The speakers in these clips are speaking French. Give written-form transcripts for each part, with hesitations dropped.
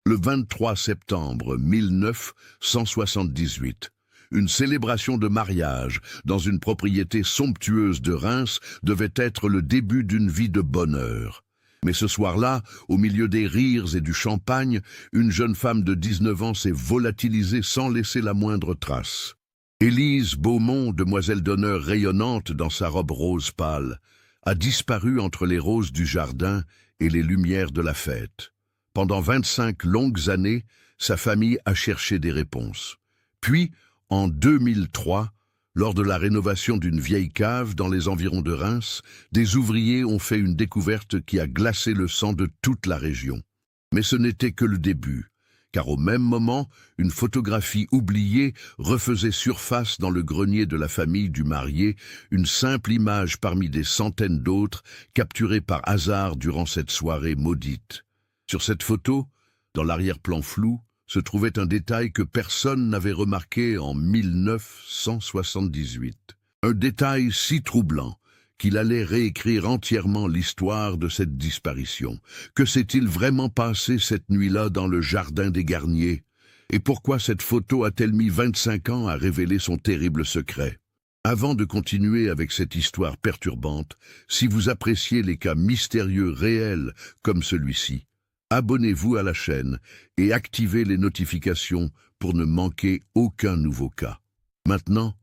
Le 23 septembre 1978, une célébration de mariage dans une propriété somptueuse de Reims devait être le début d'une vie de bonheur. Mais ce soir-là, au milieu des rires et du champagne, une jeune femme de 19 ans s'est volatilisée sans laisser la moindre trace. Élise Beaumont, demoiselle d'honneur rayonnante dans sa robe rose pâle, a disparu entre les roses du jardin et les lumières de la fête. Pendant 25 longues années, sa famille a cherché des réponses. Puis, en 2003, lors de la rénovation d'une vieille cave dans les environs de Reims, des ouvriers ont fait une découverte qui a glacé le sang de toute la région. Mais ce n'était que le début, car au même moment, une photographie oubliée refaisait surface dans le grenier de la famille du marié, une simple image parmi des centaines d'autres capturées par hasard durant cette soirée maudite. Sur cette photo, dans l'arrière-plan flou, se trouvait un détail que personne n'avait remarqué en 1978. Un détail si troublant qu'il allait réécrire entièrement l'histoire de cette disparition. Que s'est-il vraiment passé cette nuit-là dans le jardin des Garnier? Et pourquoi cette photo a-t-elle mis 25 ans à révéler son terrible secret? Avant de continuer avec cette histoire perturbante, si vous appréciez les cas mystérieux réels comme celui-ci, abonnez-vous à la chaîne et activez les notifications pour ne manquer aucun nouveau cas. Maintenant,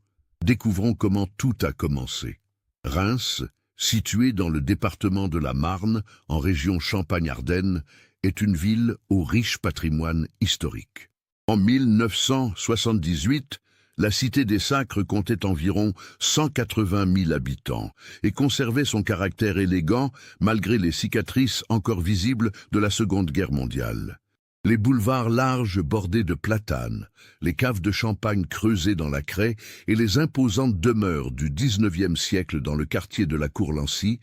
découvrons comment tout a commencé. Reims, située dans le département de la Marne, en région Champagne-Ardenne, est une ville au riche patrimoine historique. En 1978, la Cité des Sacres comptait environ 180 000 habitants et conservait son caractère élégant malgré les cicatrices encore visibles de la Seconde Guerre mondiale. Les boulevards larges bordés de platanes, les caves de champagne creusées dans la craie et les imposantes demeures du XIXe siècle dans le quartier de la Courlancy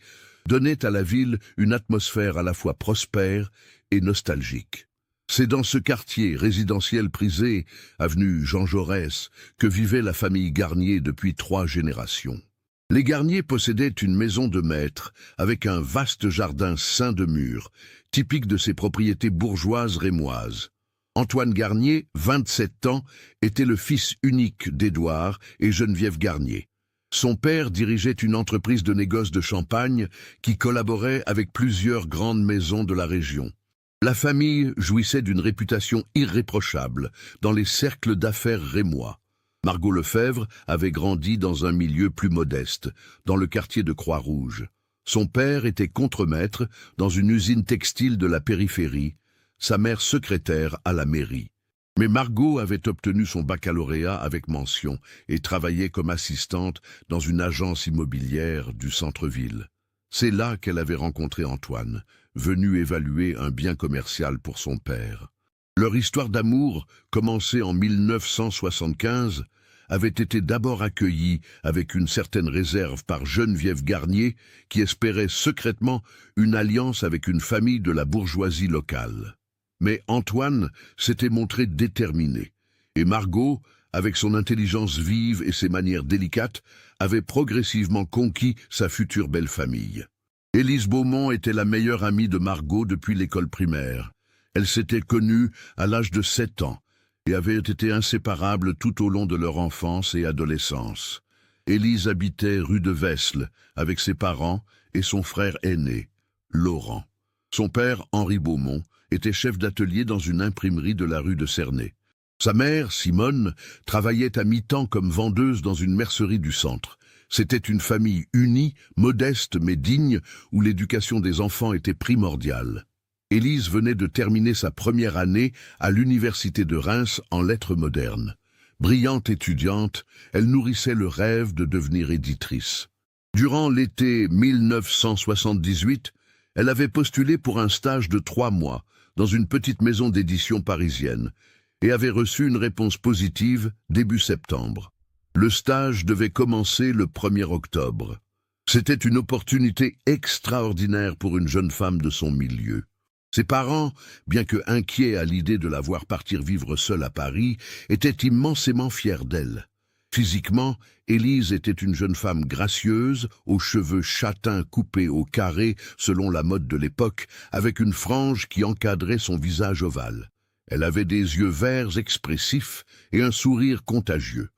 donnaient à la ville une atmosphère à la fois prospère et nostalgique. C'est dans ce quartier résidentiel prisé, avenue Jean Jaurès, que vivait la famille Garnier depuis 3 générations. Les Garnier possédaient une maison de maître avec un vaste jardin ceint de murs, typique de ces propriétés bourgeoises rémoises. Antoine Garnier, 27 ans, était le fils unique d'Édouard et Geneviève Garnier. Son père dirigeait une entreprise de négoce de champagne qui collaborait avec plusieurs grandes maisons de la région. La famille jouissait d'une réputation irréprochable dans les cercles d'affaires rémois. Margot Lefebvre avait grandi dans un milieu plus modeste, dans le quartier de Croix-Rouge. Son père était contremaître dans une usine textile de la périphérie, sa mère secrétaire à la mairie. Mais Margot avait obtenu son baccalauréat avec mention et travaillait comme assistante dans une agence immobilière du centre-ville. C'est là qu'elle avait rencontré Antoine, venu évaluer un bien commercial pour son père. Leur histoire d'amour, commencée en 1975, avait été d'abord accueillie avec une certaine réserve par Geneviève Garnier, qui espérait secrètement une alliance avec une famille de la bourgeoisie locale. Mais Antoine s'était montré déterminé, et Margot, avec son intelligence vive et ses manières délicates, avait progressivement conquis sa future belle famille. Élise Beaumont était la meilleure amie de Margot depuis l'école primaire. Elle s'était connue à l'âge de 7 ans et avait été inséparables tout au long de leur enfance et adolescence. Élise habitait rue de Vesle avec ses parents et son frère aîné, Laurent. Son père, Henri Beaumont, était chef d'atelier dans une imprimerie de la rue de Cernay. Sa mère, Simone, travaillait à mi-temps comme vendeuse dans une mercerie du centre. C'était une famille unie, modeste mais digne, où l'éducation des enfants était primordiale. Élise venait de terminer sa première année à l'université de Reims en lettres modernes. Brillante étudiante, elle nourrissait le rêve de devenir éditrice. Durant l'été 1978, elle avait postulé pour un stage de 3 mois dans une petite maison d'édition parisienne et avait reçu une réponse positive début septembre. Le stage devait commencer le 1er octobre. C'était une opportunité extraordinaire pour une jeune femme de son milieu. Ses parents, bien que inquiets à l'idée de la voir partir vivre seule à Paris, étaient immensément fiers d'elle. Physiquement, Élise était une jeune femme gracieuse, aux cheveux châtains coupés au carré selon la mode de l'époque, avec une frange qui encadrait son visage ovale. Elle avait des yeux verts expressifs et un sourire contagieux.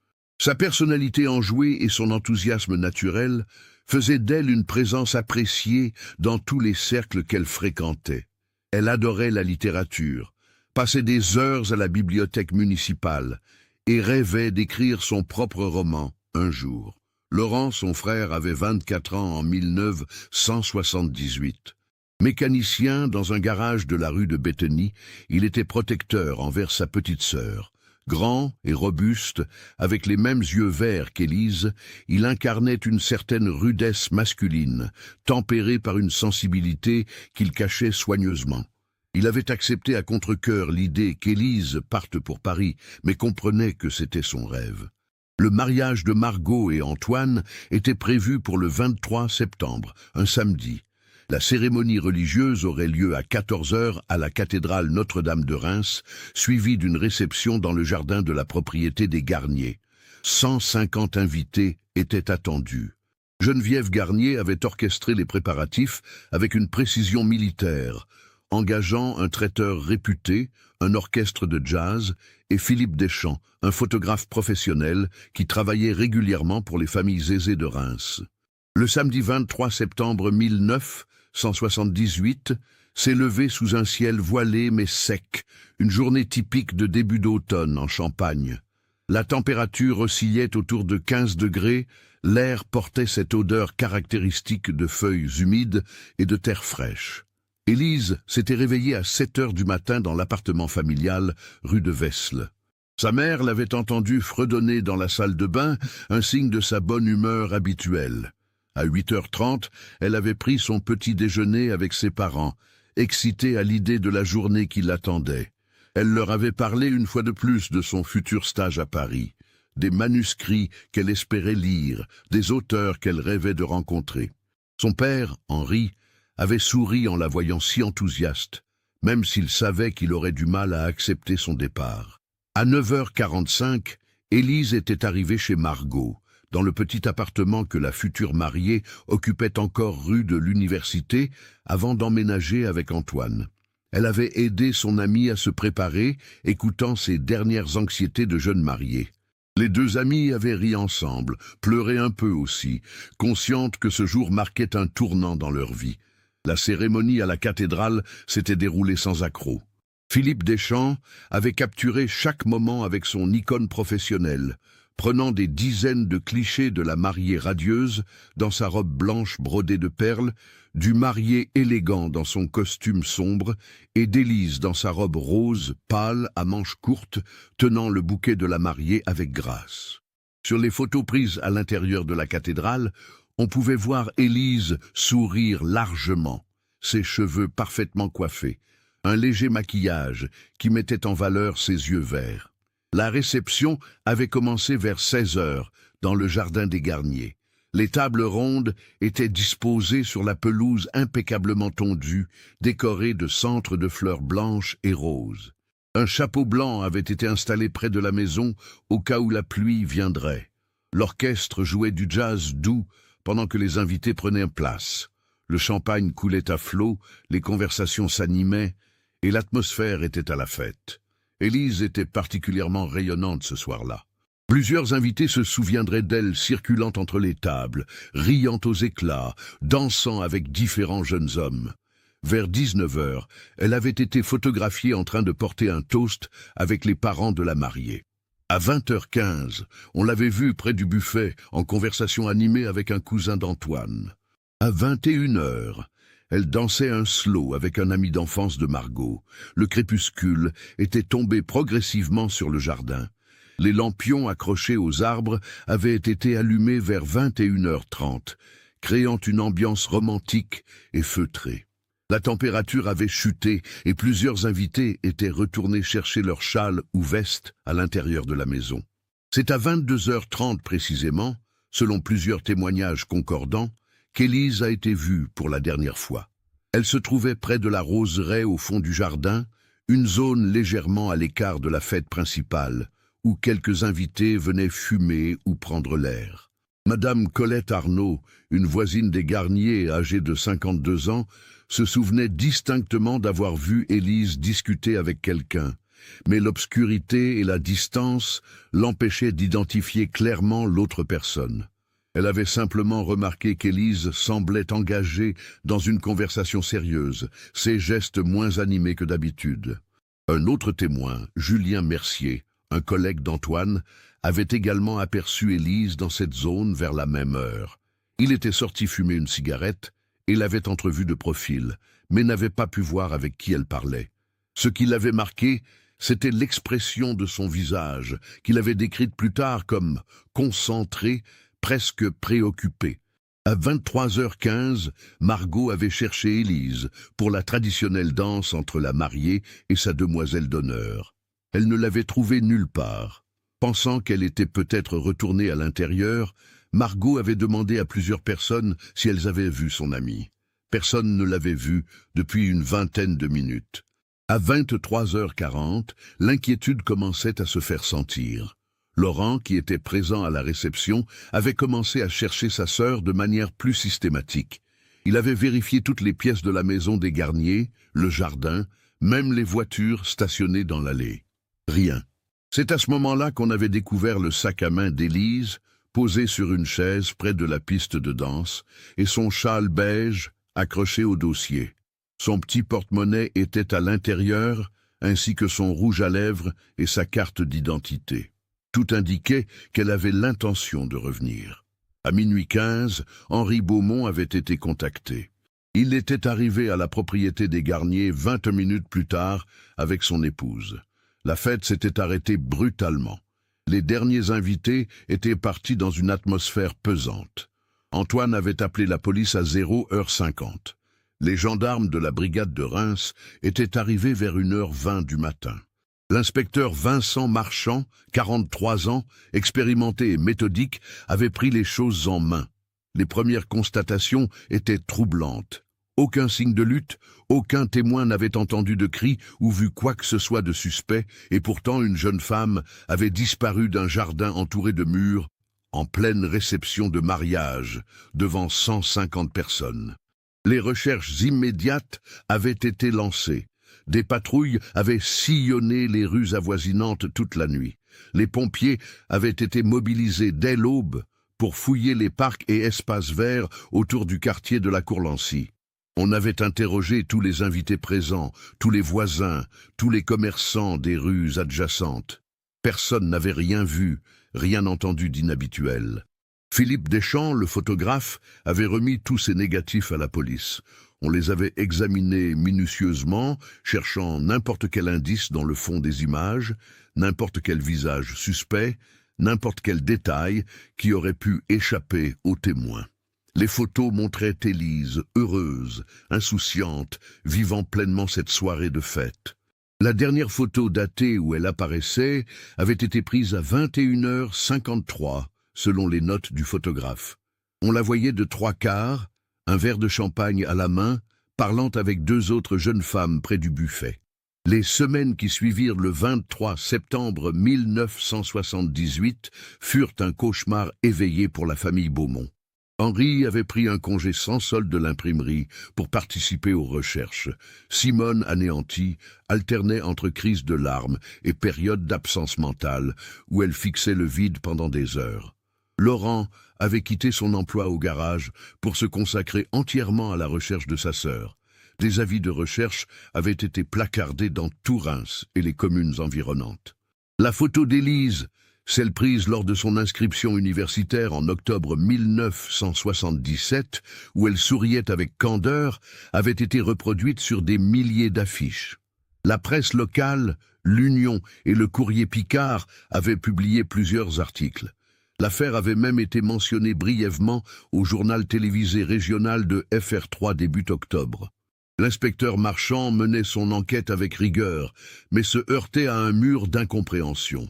Sa personnalité enjouée et son enthousiasme naturel faisaient d'elle une présence appréciée dans tous les cercles qu'elle fréquentait. Elle adorait la littérature, passait des heures à la bibliothèque municipale et rêvait d'écrire son propre roman un jour. Laurent, son frère, avait 24 ans en 1978. Mécanicien dans un garage de la rue de Bétheny, il était protecteur envers sa petite sœur. Grand et robuste, avec les mêmes yeux verts qu'Élise, il incarnait une certaine rudesse masculine, tempérée par une sensibilité qu'il cachait soigneusement. Il avait accepté à contre-cœur l'idée qu'Élise parte pour Paris, mais comprenait que c'était son rêve. Le mariage de Margot et Antoine était prévu pour le 23 septembre, un samedi. La cérémonie religieuse aurait lieu à 14 heures à la cathédrale Notre-Dame de Reims, suivie d'une réception dans le jardin de la propriété des Garnier. 150 invités étaient attendus. Geneviève Garnier avait orchestré les préparatifs avec une précision militaire, engageant un traiteur réputé, un orchestre de jazz et Philippe Deschamps, un photographe professionnel qui travaillait régulièrement pour les familles aisées de Reims. Le samedi 23 septembre 1978 s'est levé sous un ciel voilé mais sec, une journée typique de début d'automne en Champagne. La température oscillait autour de 15 degrés, l'air portait cette odeur caractéristique de feuilles humides et de terre fraîche. Élise s'était réveillée à 7 heures du matin dans l'appartement familial rue de Vesle. Sa mère l'avait entendue fredonner dans la salle de bain, un signe de sa bonne humeur habituelle. À 8h30, elle avait pris son petit déjeuner avec ses parents, excitée à l'idée de la journée qui l'attendait. Elle leur avait parlé une fois de plus de son futur stage à Paris, des manuscrits qu'elle espérait lire, des auteurs qu'elle rêvait de rencontrer. Son père, Henri, avait souri en la voyant si enthousiaste, même s'il savait qu'il aurait du mal à accepter son départ. À 9h45, Élise était arrivée chez Margot, dans le petit appartement que la future mariée occupait encore rue de l'Université avant d'emménager avec Antoine. Elle avait aidé son amie à se préparer, écoutant ses dernières anxiétés de jeune mariée. Les deux amies avaient ri ensemble, pleuré un peu aussi, conscientes que ce jour marquait un tournant dans leur vie. La cérémonie à la cathédrale s'était déroulée sans accroc. Philippe Deschamps avait capturé chaque moment avec son Nikon professionnel, prenant des dizaines de clichés de la mariée radieuse dans sa robe blanche brodée de perles, du marié élégant dans son costume sombre et d'Élise dans sa robe rose pâle à manches courtes, tenant le bouquet de la mariée avec grâce. Sur les photos prises à l'intérieur de la cathédrale, on pouvait voir Élise sourire largement, ses cheveux parfaitement coiffés, un léger maquillage qui mettait en valeur ses yeux verts. La réception avait commencé vers 16 heures dans le jardin des Garnier. Les tables rondes étaient disposées sur la pelouse impeccablement tondue, décorée de centres de fleurs blanches et roses. Un chapeau blanc avait été installé près de la maison au cas où la pluie viendrait. L'orchestre jouait du jazz doux pendant que les invités prenaient place. Le champagne coulait à flots, les conversations s'animaient et l'atmosphère était à la fête. Élise était particulièrement rayonnante ce soir-là. Plusieurs invités se souviendraient d'elle circulant entre les tables, riant aux éclats, dansant avec différents jeunes hommes. Vers 19h, elle avait été photographiée en train de porter un toast avec les parents de la mariée. À 20h15, on l'avait vue près du buffet, en conversation animée avec un cousin d'Antoine. À 21h, elle dansait un slow avec un ami d'enfance de Margot. Le crépuscule était tombé progressivement sur le jardin. Les lampions accrochés aux arbres avaient été allumés vers 21h30, créant une ambiance romantique et feutrée. La température avait chuté et plusieurs invités étaient retournés chercher leur châle ou veste à l'intérieur de la maison. C'est à 22h30 précisément, selon plusieurs témoignages concordants, qu'Élise a été vue pour la dernière fois. Elle se trouvait près de la roseraie au fond du jardin, une zone légèrement à l'écart de la fête principale, où quelques invités venaient fumer ou prendre l'air. Madame Colette Arnaud, une voisine des Garnier âgée de 52 ans, se souvenait distinctement d'avoir vu Élise discuter avec quelqu'un, mais l'obscurité et la distance l'empêchaient d'identifier clairement l'autre personne. Elle avait simplement remarqué qu'Élise semblait engagée dans une conversation sérieuse, ses gestes moins animés que d'habitude. Un autre témoin, Julien Mercier, un collègue d'Antoine, avait également aperçu Élise dans cette zone vers la même heure. Il était sorti fumer une cigarette et l'avait entrevue de profil, mais n'avait pas pu voir avec qui elle parlait. Ce qui l'avait marqué, c'était l'expression de son visage, qu'il avait décrite plus tard comme concentrée, presque préoccupée. À 23h15, Margot avait cherché Élise pour la traditionnelle danse entre la mariée et sa demoiselle d'honneur. Elle ne l'avait trouvée nulle part. Pensant qu'elle était peut-être retournée à l'intérieur, Margot avait demandé à plusieurs personnes si elles avaient vu son amie. Personne ne l'avait vue depuis une vingtaine de minutes. À 23h40, l'inquiétude commençait à se faire sentir. Laurent, qui était présent à la réception, avait commencé à chercher sa sœur de manière plus systématique. Il avait vérifié toutes les pièces de la maison des Garnier, le jardin, même les voitures stationnées dans l'allée. Rien. C'est à ce moment-là qu'on avait découvert le sac à main d'Élise, posé sur une chaise près de la piste de danse, et son châle beige accroché au dossier. Son petit porte-monnaie était à l'intérieur, ainsi que son rouge à lèvres et sa carte d'identité. Tout indiquait qu'elle avait l'intention de revenir. À minuit 15, Henri Beaumont avait été contacté. Il était arrivé à la propriété des Garnier 20 minutes plus tard avec son épouse. La fête s'était arrêtée brutalement. Les derniers invités étaient partis dans une atmosphère pesante. Antoine avait appelé la police à 0h50. Les gendarmes de la brigade de Reims étaient arrivés vers 1h20 du matin. L'inspecteur Vincent Marchand, 43 ans, expérimenté et méthodique, avait pris les choses en main. Les premières constatations étaient troublantes. Aucun signe de lutte, aucun témoin n'avait entendu de cris ou vu quoi que ce soit de suspect, et pourtant une jeune femme avait disparu d'un jardin entouré de murs, en pleine réception de mariage, devant 150 personnes. Les recherches immédiates avaient été lancées. Des patrouilles avaient sillonné les rues avoisinantes toute la nuit. Les pompiers avaient été mobilisés dès l'aube pour fouiller les parcs et espaces verts autour du quartier de la Courlancy. On avait interrogé tous les invités présents, tous les voisins, tous les commerçants des rues adjacentes. Personne n'avait rien vu, rien entendu d'inhabituel. Philippe Deschamps, le photographe, avait remis tous ses négatifs à la police. On les avait examinés minutieusement, cherchant n'importe quel indice dans le fond des images, n'importe quel visage suspect, n'importe quel détail qui aurait pu échapper aux témoins. Les photos montraient Élise, heureuse, insouciante, vivant pleinement cette soirée de fête. La dernière photo datée où elle apparaissait avait été prise à 21h53, selon les notes du photographe. On la voyait de 3/4, un verre de champagne à la main, parlant avec deux autres jeunes femmes près du buffet. Les semaines qui suivirent le 23 septembre 1978 furent un cauchemar éveillé pour la famille Beaumont. Henri avait pris un congé sans solde de l'imprimerie pour participer aux recherches. Simone, anéantie, alternait entre crises de larmes et périodes d'absence mentale, où elle fixait le vide pendant des heures. Laurent avait quitté son emploi au garage pour se consacrer entièrement à la recherche de sa sœur. Des avis de recherche avaient été placardés dans tout Reims et les communes environnantes. La photo d'Élise, celle prise lors de son inscription universitaire en octobre 1977, où elle souriait avec candeur, avait été reproduite sur des milliers d'affiches. La presse locale, l'Union et le Courrier Picard avaient publié plusieurs articles. L'affaire avait même été mentionnée brièvement au journal télévisé régional de FR3 début octobre. L'inspecteur Marchand menait son enquête avec rigueur, mais se heurtait à un mur d'incompréhension.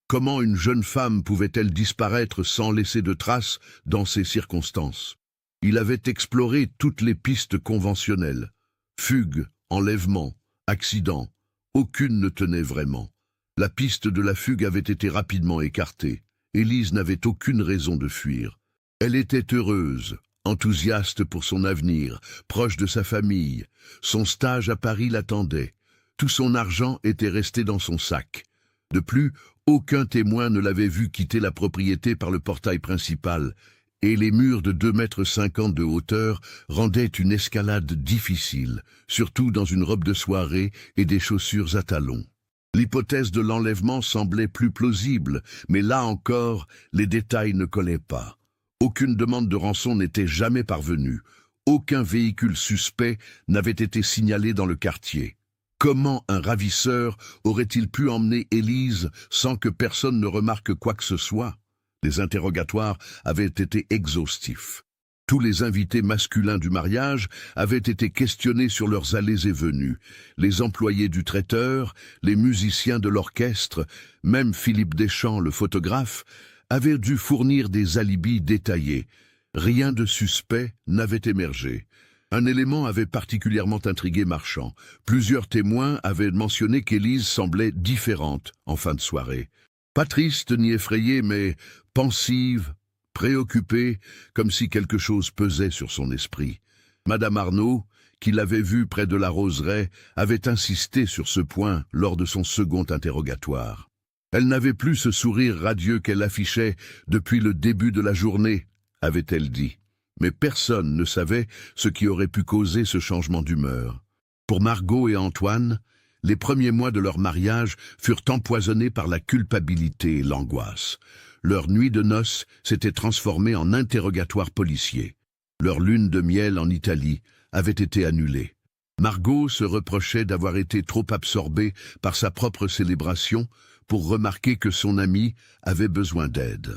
Comment une jeune femme pouvait-elle disparaître sans laisser de traces dans ces circonstances? Il avait exploré toutes les pistes conventionnelles. Fugue, enlèvement, accident. Aucune ne tenait vraiment. La piste de la fugue avait été rapidement écartée. Élise n'avait aucune raison de fuir. Elle était heureuse, enthousiaste pour son avenir, proche de sa famille. Son stage à Paris l'attendait. Tout son argent était resté dans son sac. De plus, aucun témoin ne l'avait vu quitter la propriété par le portail principal, et les murs de 2,50 m de hauteur rendaient une escalade difficile, surtout dans une robe de soirée et des chaussures à talons. L'hypothèse de l'enlèvement semblait plus plausible, mais là encore, les détails ne collaient pas. Aucune demande de rançon n'était jamais parvenue. Aucun véhicule suspect n'avait été signalé dans le quartier. Comment un ravisseur aurait-il pu emmener Élise sans que personne ne remarque quoi que ce soit? Les interrogatoires avaient été exhaustifs. Tous les invités masculins du mariage avaient été questionnés sur leurs allées et venues. Les employés du traiteur, les musiciens de l'orchestre, même Philippe Deschamps, le photographe, avaient dû fournir des alibis détaillés. Rien de suspect n'avait émergé. Un élément avait particulièrement intrigué Marchand. Plusieurs témoins avaient mentionné qu'Élise semblait différente en fin de soirée. Pas triste ni effrayée, mais pensive, préoccupée, comme si quelque chose pesait sur son esprit. Madame Arnaud, qui l'avait vue près de la roseraie, avait insisté sur ce point lors de son second interrogatoire. Elle n'avait plus ce sourire radieux qu'elle affichait depuis le début de la journée, avait-elle dit. Mais personne ne savait ce qui aurait pu causer ce changement d'humeur. Pour Margot et Antoine, les premiers mois de leur mariage furent empoisonnés par la culpabilité et l'angoisse. Leur nuit de noces s'était transformée en interrogatoire policier. Leur lune de miel en Italie avait été annulée. Margot se reprochait d'avoir été trop absorbée par sa propre célébration pour remarquer que son ami avait besoin d'aide.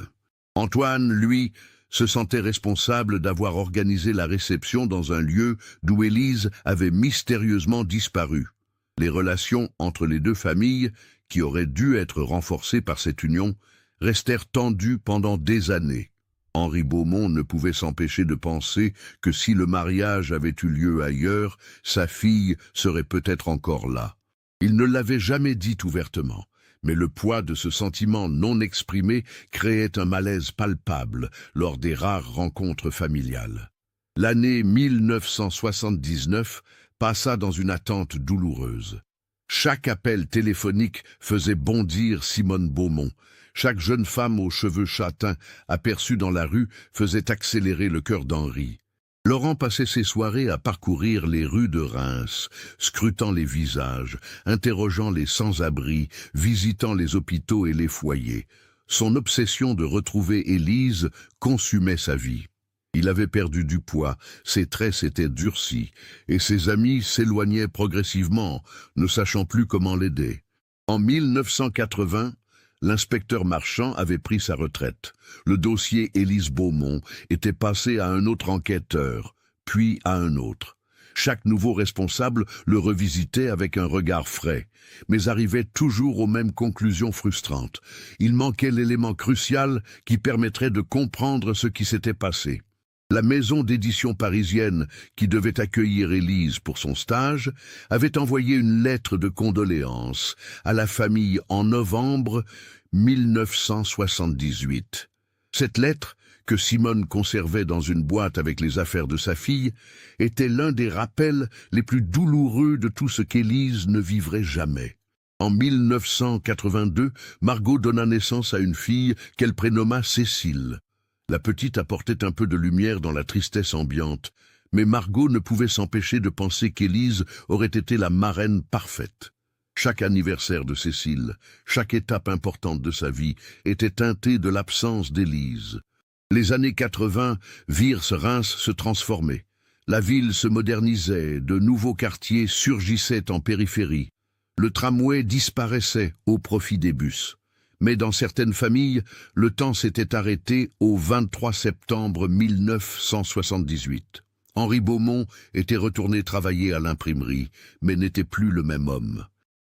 Antoine, lui, se sentait responsable d'avoir organisé la réception dans un lieu d'où Élise avait mystérieusement disparu. Les relations entre les deux familles, qui auraient dû être renforcées par cette union, restèrent tendues pendant des années. Henri Beaumont ne pouvait s'empêcher de penser que si le mariage avait eu lieu ailleurs, sa fille serait peut-être encore là. Il ne l'avait jamais dit ouvertement, mais le poids de ce sentiment non exprimé créait un malaise palpable lors des rares rencontres familiales. L'année 1979 passa dans une attente douloureuse. Chaque appel téléphonique faisait bondir Simone Beaumont. Chaque jeune femme aux cheveux châtains aperçue dans la rue faisait accélérer le cœur d'Henri. Laurent passait ses soirées à parcourir les rues de Reims, scrutant les visages, interrogeant les sans-abri, visitant les hôpitaux et les foyers. Son obsession de retrouver Élise consumait sa vie. Il avait perdu du poids, ses traits s'étaient durcis, et ses amis s'éloignaient progressivement, ne sachant plus comment l'aider. En 1980, l'inspecteur Marchand avait pris sa retraite. Le dossier Élise Beaumont était passé à un autre enquêteur, puis à un autre. Chaque nouveau responsable le revisitait avec un regard frais, mais arrivait toujours aux mêmes conclusions frustrantes. Il manquait l'élément crucial qui permettrait de comprendre ce qui s'était passé. La maison d'édition parisienne, qui devait accueillir Élise pour son stage, avait envoyé une lettre de condoléances à la famille en novembre 1978. Cette lettre, que Simone conservait dans une boîte avec les affaires de sa fille, était l'un des rappels les plus douloureux de tout ce qu'Élise ne vivrait jamais. En 1982, Margot donna naissance à une fille qu'elle prénomma Cécile. La petite apportait un peu de lumière dans la tristesse ambiante, mais Margot ne pouvait s'empêcher de penser qu'Élise aurait été la marraine parfaite. Chaque anniversaire de Cécile, chaque étape importante de sa vie était teintée de l'absence d'Élise. Les années 80 virent Reims se transformer. La ville se modernisait, de nouveaux quartiers surgissaient en périphérie. Le tramway disparaissait au profit des bus. Mais dans certaines familles, le temps s'était arrêté au 23 septembre 1978. Henri Beaumont était retourné travailler à l'imprimerie, mais n'était plus le même homme.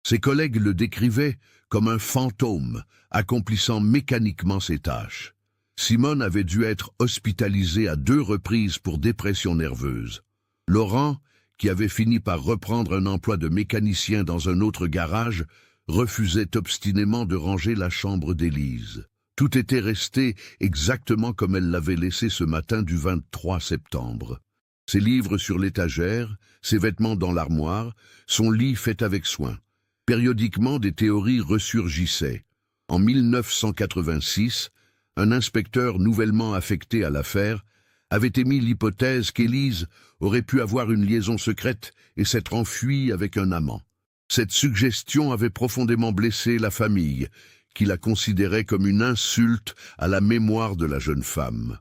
Ses collègues le décrivaient comme un fantôme, accomplissant mécaniquement ses tâches. Simone avait dû être hospitalisée à 2 reprises pour dépression nerveuse. Laurent, qui avait fini par reprendre un emploi de mécanicien dans un autre garage, refusait obstinément de ranger la chambre d'Élise. Tout était resté exactement comme elle l'avait laissé ce matin du 23 septembre. Ses livres sur l'étagère, ses vêtements dans l'armoire, son lit fait avec soin. Périodiquement, des théories ressurgissaient. En 1986, un inspecteur nouvellement affecté à l'affaire avait émis l'hypothèse qu'Élise aurait pu avoir une liaison secrète et s'être enfuie avec un amant. Cette suggestion avait profondément blessé la famille, qui la considérait comme une insulte à la mémoire de la jeune femme.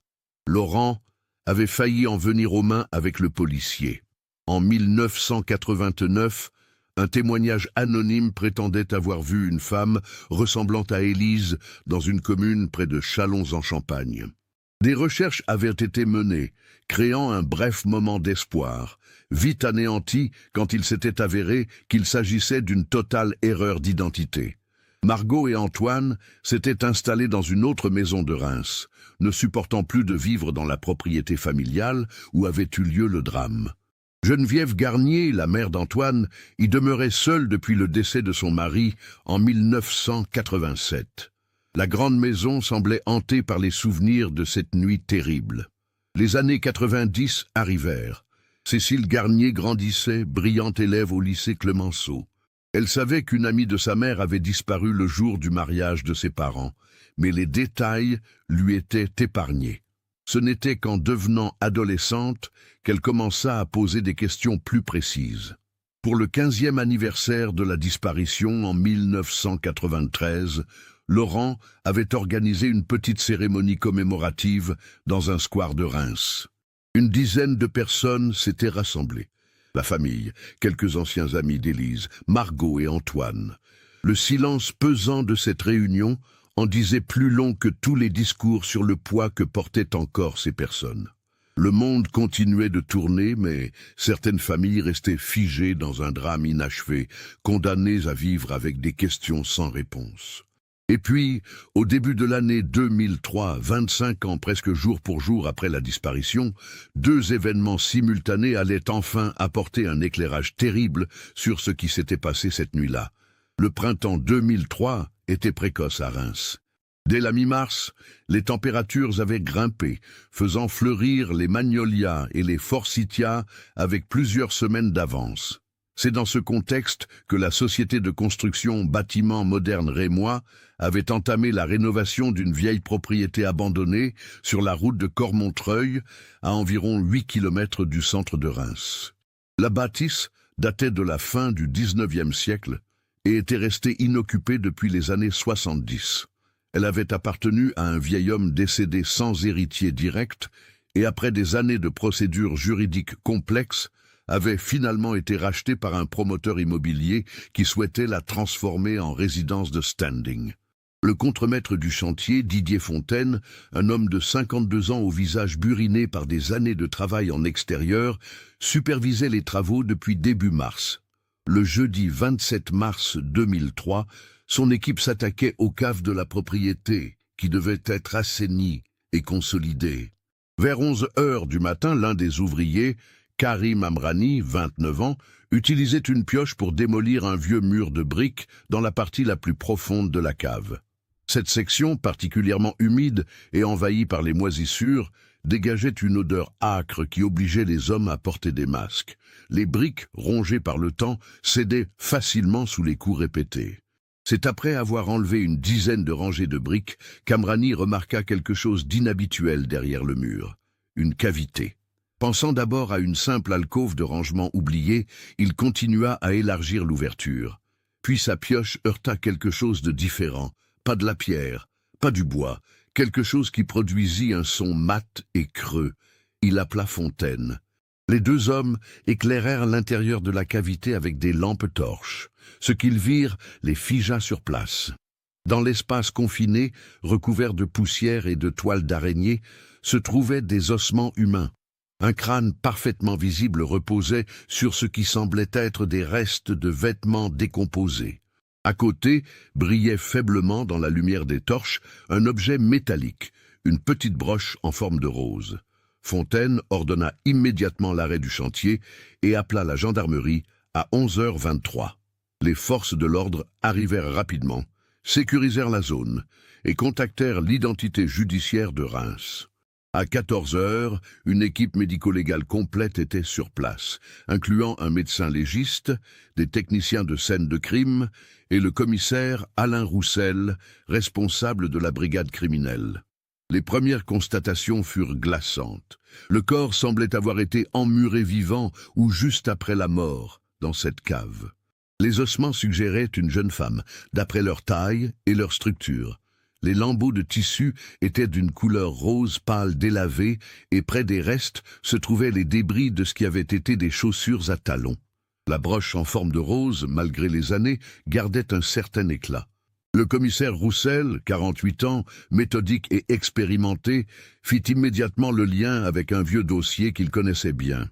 Laurent avait failli en venir aux mains avec le policier. En 1989, un témoignage anonyme prétendait avoir vu une femme ressemblant à Élise dans une commune près de Châlons-en-Champagne. Des recherches avaient été menées, créant un bref moment d'espoir, vite anéanti quand il s'était avéré qu'il s'agissait d'une totale erreur d'identité. Margot et Antoine s'étaient installés dans une autre maison de Reims, ne supportant plus de vivre dans la propriété familiale où avait eu lieu le drame. Geneviève Garnier, la mère d'Antoine, y demeurait seule depuis le décès de son mari en 1987. La grande maison semblait hantée par les souvenirs de cette nuit terrible. Les années 90 arrivèrent. Cécile Garnier grandissait, brillante élève au lycée Clemenceau. Elle savait qu'une amie de sa mère avait disparu le jour du mariage de ses parents, mais les détails lui étaient épargnés. Ce n'était qu'en devenant adolescente qu'elle commença à poser des questions plus précises. Pour le 15e anniversaire de la disparition en 1993, Laurent avait organisé une petite cérémonie commémorative dans un square de Reims. Une dizaine de personnes s'étaient rassemblées. La famille, quelques anciens amis d'Élise, Margot et Antoine. Le silence pesant de cette réunion en disait plus long que tous les discours sur le poids que portaient encore ces personnes. Le monde continuait de tourner, mais certaines familles restaient figées dans un drame inachevé, condamnées à vivre avec des questions sans réponse. Et puis, au début de l'année 2003, 25 ans presque jour pour jour après la disparition, deux événements simultanés allaient enfin apporter un éclairage terrible sur ce qui s'était passé cette nuit-là. Le printemps 2003 était précoce à Reims. Dès la mi-mars, les températures avaient grimpé, faisant fleurir les magnolias et les forsythias avec plusieurs semaines d'avance. C'est dans ce contexte que la société de construction Bâtiments Modernes Rémois avait entamé la rénovation d'une vieille propriété abandonnée sur la route de Cormontreuil, à environ 8 km du centre de Reims. La bâtisse datait de la fin du XIXe siècle et était restée inoccupée depuis les années 70. Elle avait appartenu à un vieil homme décédé sans héritier direct et après des années de procédures juridiques complexes, avait finalement été rachetée par un promoteur immobilier qui souhaitait la transformer en résidence de standing. Le contremaître du chantier, Didier Fontaine, un homme de 52 ans au visage buriné par des années de travail en extérieur, supervisait les travaux depuis début mars. Le jeudi 27 mars 2003, son équipe s'attaquait aux caves de la propriété, qui devaient être assainies et consolidées. Vers 11 heures du matin, l'un des ouvriers, Karim Amrani, 29 ans, utilisait une pioche pour démolir un vieux mur de briques dans la partie la plus profonde de la cave. Cette section, particulièrement humide et envahie par les moisissures, dégageait une odeur âcre qui obligeait les hommes à porter des masques. Les briques, rongées par le temps, cédaient facilement sous les coups répétés. C'est après avoir enlevé une dizaine de rangées de briques qu'Amrani remarqua quelque chose d'inhabituel derrière le mur. Une cavité. Pensant d'abord à une simple alcôve de rangement oubliée, il continua à élargir l'ouverture. Puis sa pioche heurta quelque chose de différent. Pas de la pierre, pas du bois, quelque chose qui produisit un son mat et creux. Il appela Fontaine. Les deux hommes éclairèrent l'intérieur de la cavité avec des lampes torches. Ce qu'ils virent les figea sur place. Dans l'espace confiné, recouvert de poussière et de toiles d'araignée, se trouvaient des ossements humains. Un crâne parfaitement visible reposait sur ce qui semblait être des restes de vêtements décomposés. À côté, brillait faiblement dans la lumière des torches un objet métallique, une petite broche en forme de rose. Fontaine ordonna immédiatement l'arrêt du chantier et appela la gendarmerie à 11h23. Les forces de l'ordre arrivèrent rapidement, sécurisèrent la zone et contactèrent l'identité judiciaire de Reims. À 14 heures, une équipe médico-légale complète était sur place, incluant un médecin légiste, des techniciens de scène de crime et le commissaire Alain Roussel, responsable de la brigade criminelle. Les premières constatations furent glaçantes. Le corps semblait avoir été emmuré vivant ou juste après la mort, dans cette cave. Les ossements suggéraient une jeune femme, d'après leur taille et leur structure. Les lambeaux de tissu étaient d'une couleur rose pâle délavée et près des restes se trouvaient les débris de ce qui avait été des chaussures à talons. La broche en forme de rose, malgré les années, gardait un certain éclat. Le commissaire Roussel, 48 ans, méthodique et expérimenté, fit immédiatement le lien avec un vieux dossier qu'il connaissait bien.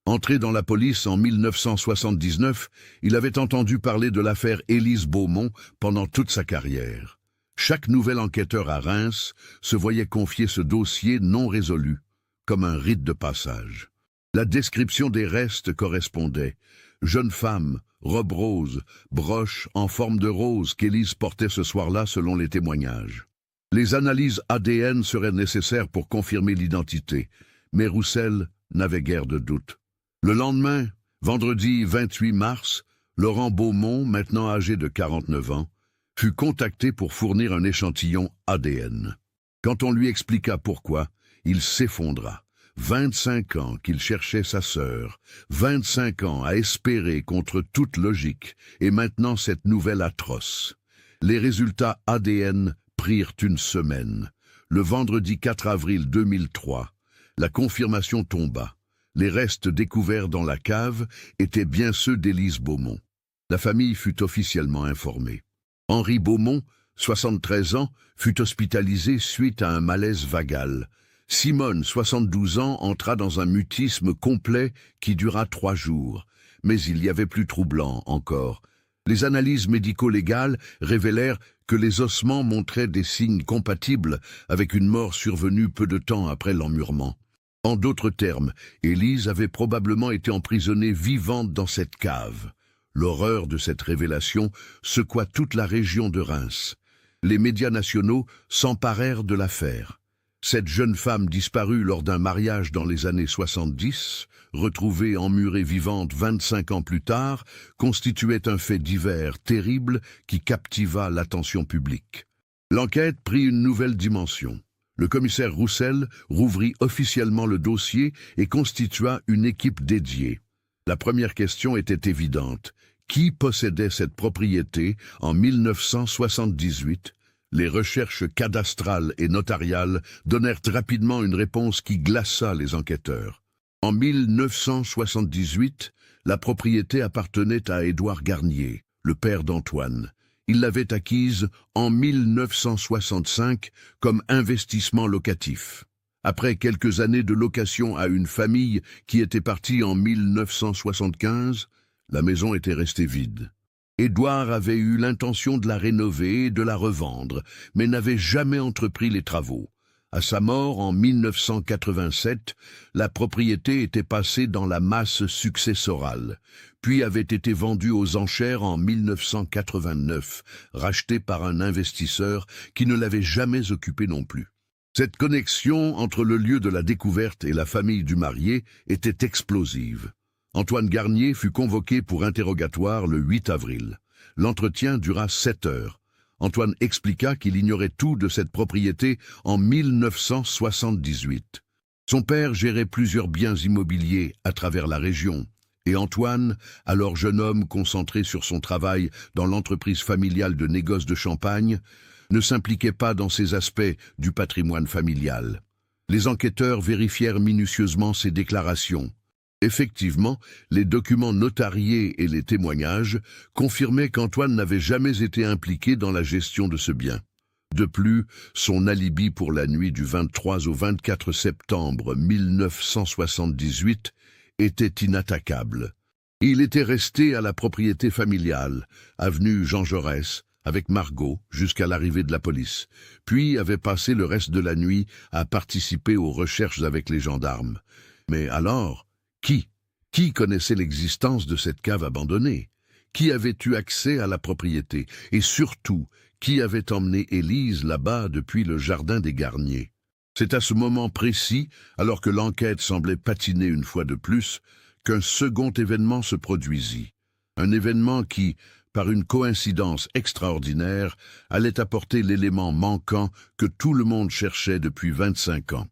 Entré dans la police en 1979, il avait entendu parler de l'affaire Élise Beaumont pendant toute sa carrière. Chaque nouvel enquêteur à Reims se voyait confier ce dossier non résolu, comme un rite de passage. La description des restes correspondait. Jeune femme, robe rose, broche en forme de rose qu'Élise portait ce soir-là selon les témoignages. Les analyses ADN seraient nécessaires pour confirmer l'identité, mais Roussel n'avait guère de doute. Le lendemain, vendredi 28 mars, Laurent Beaumont, maintenant âgé de 49 ans, fut contacté pour fournir un échantillon ADN. Quand on lui expliqua pourquoi, il s'effondra. 25 ans qu'il cherchait sa sœur, 25 ans à espérer contre toute logique, et maintenant cette nouvelle atroce. Les résultats ADN prirent une semaine. Le vendredi 4 avril 2003, la confirmation tomba. Les restes découverts dans la cave étaient bien ceux d'Élise Beaumont. La famille fut officiellement informée. Henri Beaumont, 73 ans, fut hospitalisé suite à un malaise vagal. Simone, 72 ans, entra dans un mutisme complet qui dura 3 jours. Mais il y avait plus troublant encore. Les analyses médico-légales révélèrent que les ossements montraient des signes compatibles avec une mort survenue peu de temps après l'emmurement. En d'autres termes, Élise avait probablement été emprisonnée vivante dans cette cave. L'horreur de cette révélation secoua toute la région de Reims. Les médias nationaux s'emparèrent de l'affaire. Cette jeune femme disparue lors d'un mariage dans les années 70, retrouvée emmurée vivante 25 ans plus tard, constituait un fait divers terrible qui captiva l'attention publique. L'enquête prit une nouvelle dimension. Le commissaire Roussel rouvrit officiellement le dossier et constitua une équipe dédiée. La première question était évidente. Qui possédait cette propriété en 1978 ? Les recherches cadastrales et notariales donnèrent rapidement une réponse qui glaça les enquêteurs. En 1978, la propriété appartenait à Édouard Garnier, le père d'Antoine. Il l'avait acquise en 1965 comme investissement locatif. Après quelques années de location à une famille qui était partie en 1975, la maison était restée vide. Édouard avait eu l'intention de la rénover et de la revendre, mais n'avait jamais entrepris les travaux. À sa mort en 1987, la propriété était passée dans la masse successorale, puis avait été vendue aux enchères en 1989, rachetée par un investisseur qui ne l'avait jamais occupée non plus. Cette connexion entre le lieu de la découverte et la famille du marié était explosive. Antoine Garnier fut convoqué pour interrogatoire le 8 avril. L'entretien dura 7 heures. Antoine expliqua qu'il ignorait tout de cette propriété en 1978. Son père gérait plusieurs biens immobiliers à travers la région, et Antoine, alors jeune homme concentré sur son travail dans l'entreprise familiale de négoce de champagne, ne s'impliquait pas dans ces aspects du patrimoine familial. Les enquêteurs vérifièrent minutieusement ses déclarations. Effectivement, les documents notariés et les témoignages confirmaient qu'Antoine n'avait jamais été impliqué dans la gestion de ce bien. De plus, son alibi pour la nuit du 23 au 24 septembre 1978 était inattaquable. Il était resté à la propriété familiale, avenue Jean Jaurès, avec Margot, jusqu'à l'arrivée de la police, puis avait passé le reste de la nuit à participer aux recherches avec les gendarmes. Mais alors, Qui connaissait l'existence de cette cave abandonnée? Qui avait eu accès à la propriété? Et surtout, qui avait emmené Élise là-bas depuis le jardin des Garniers? C'est à ce moment précis, alors que l'enquête semblait patiner une fois de plus, qu'un second événement se produisit. Un événement qui, par une coïncidence extraordinaire, allait apporter l'élément manquant que tout le monde cherchait depuis 25 ans.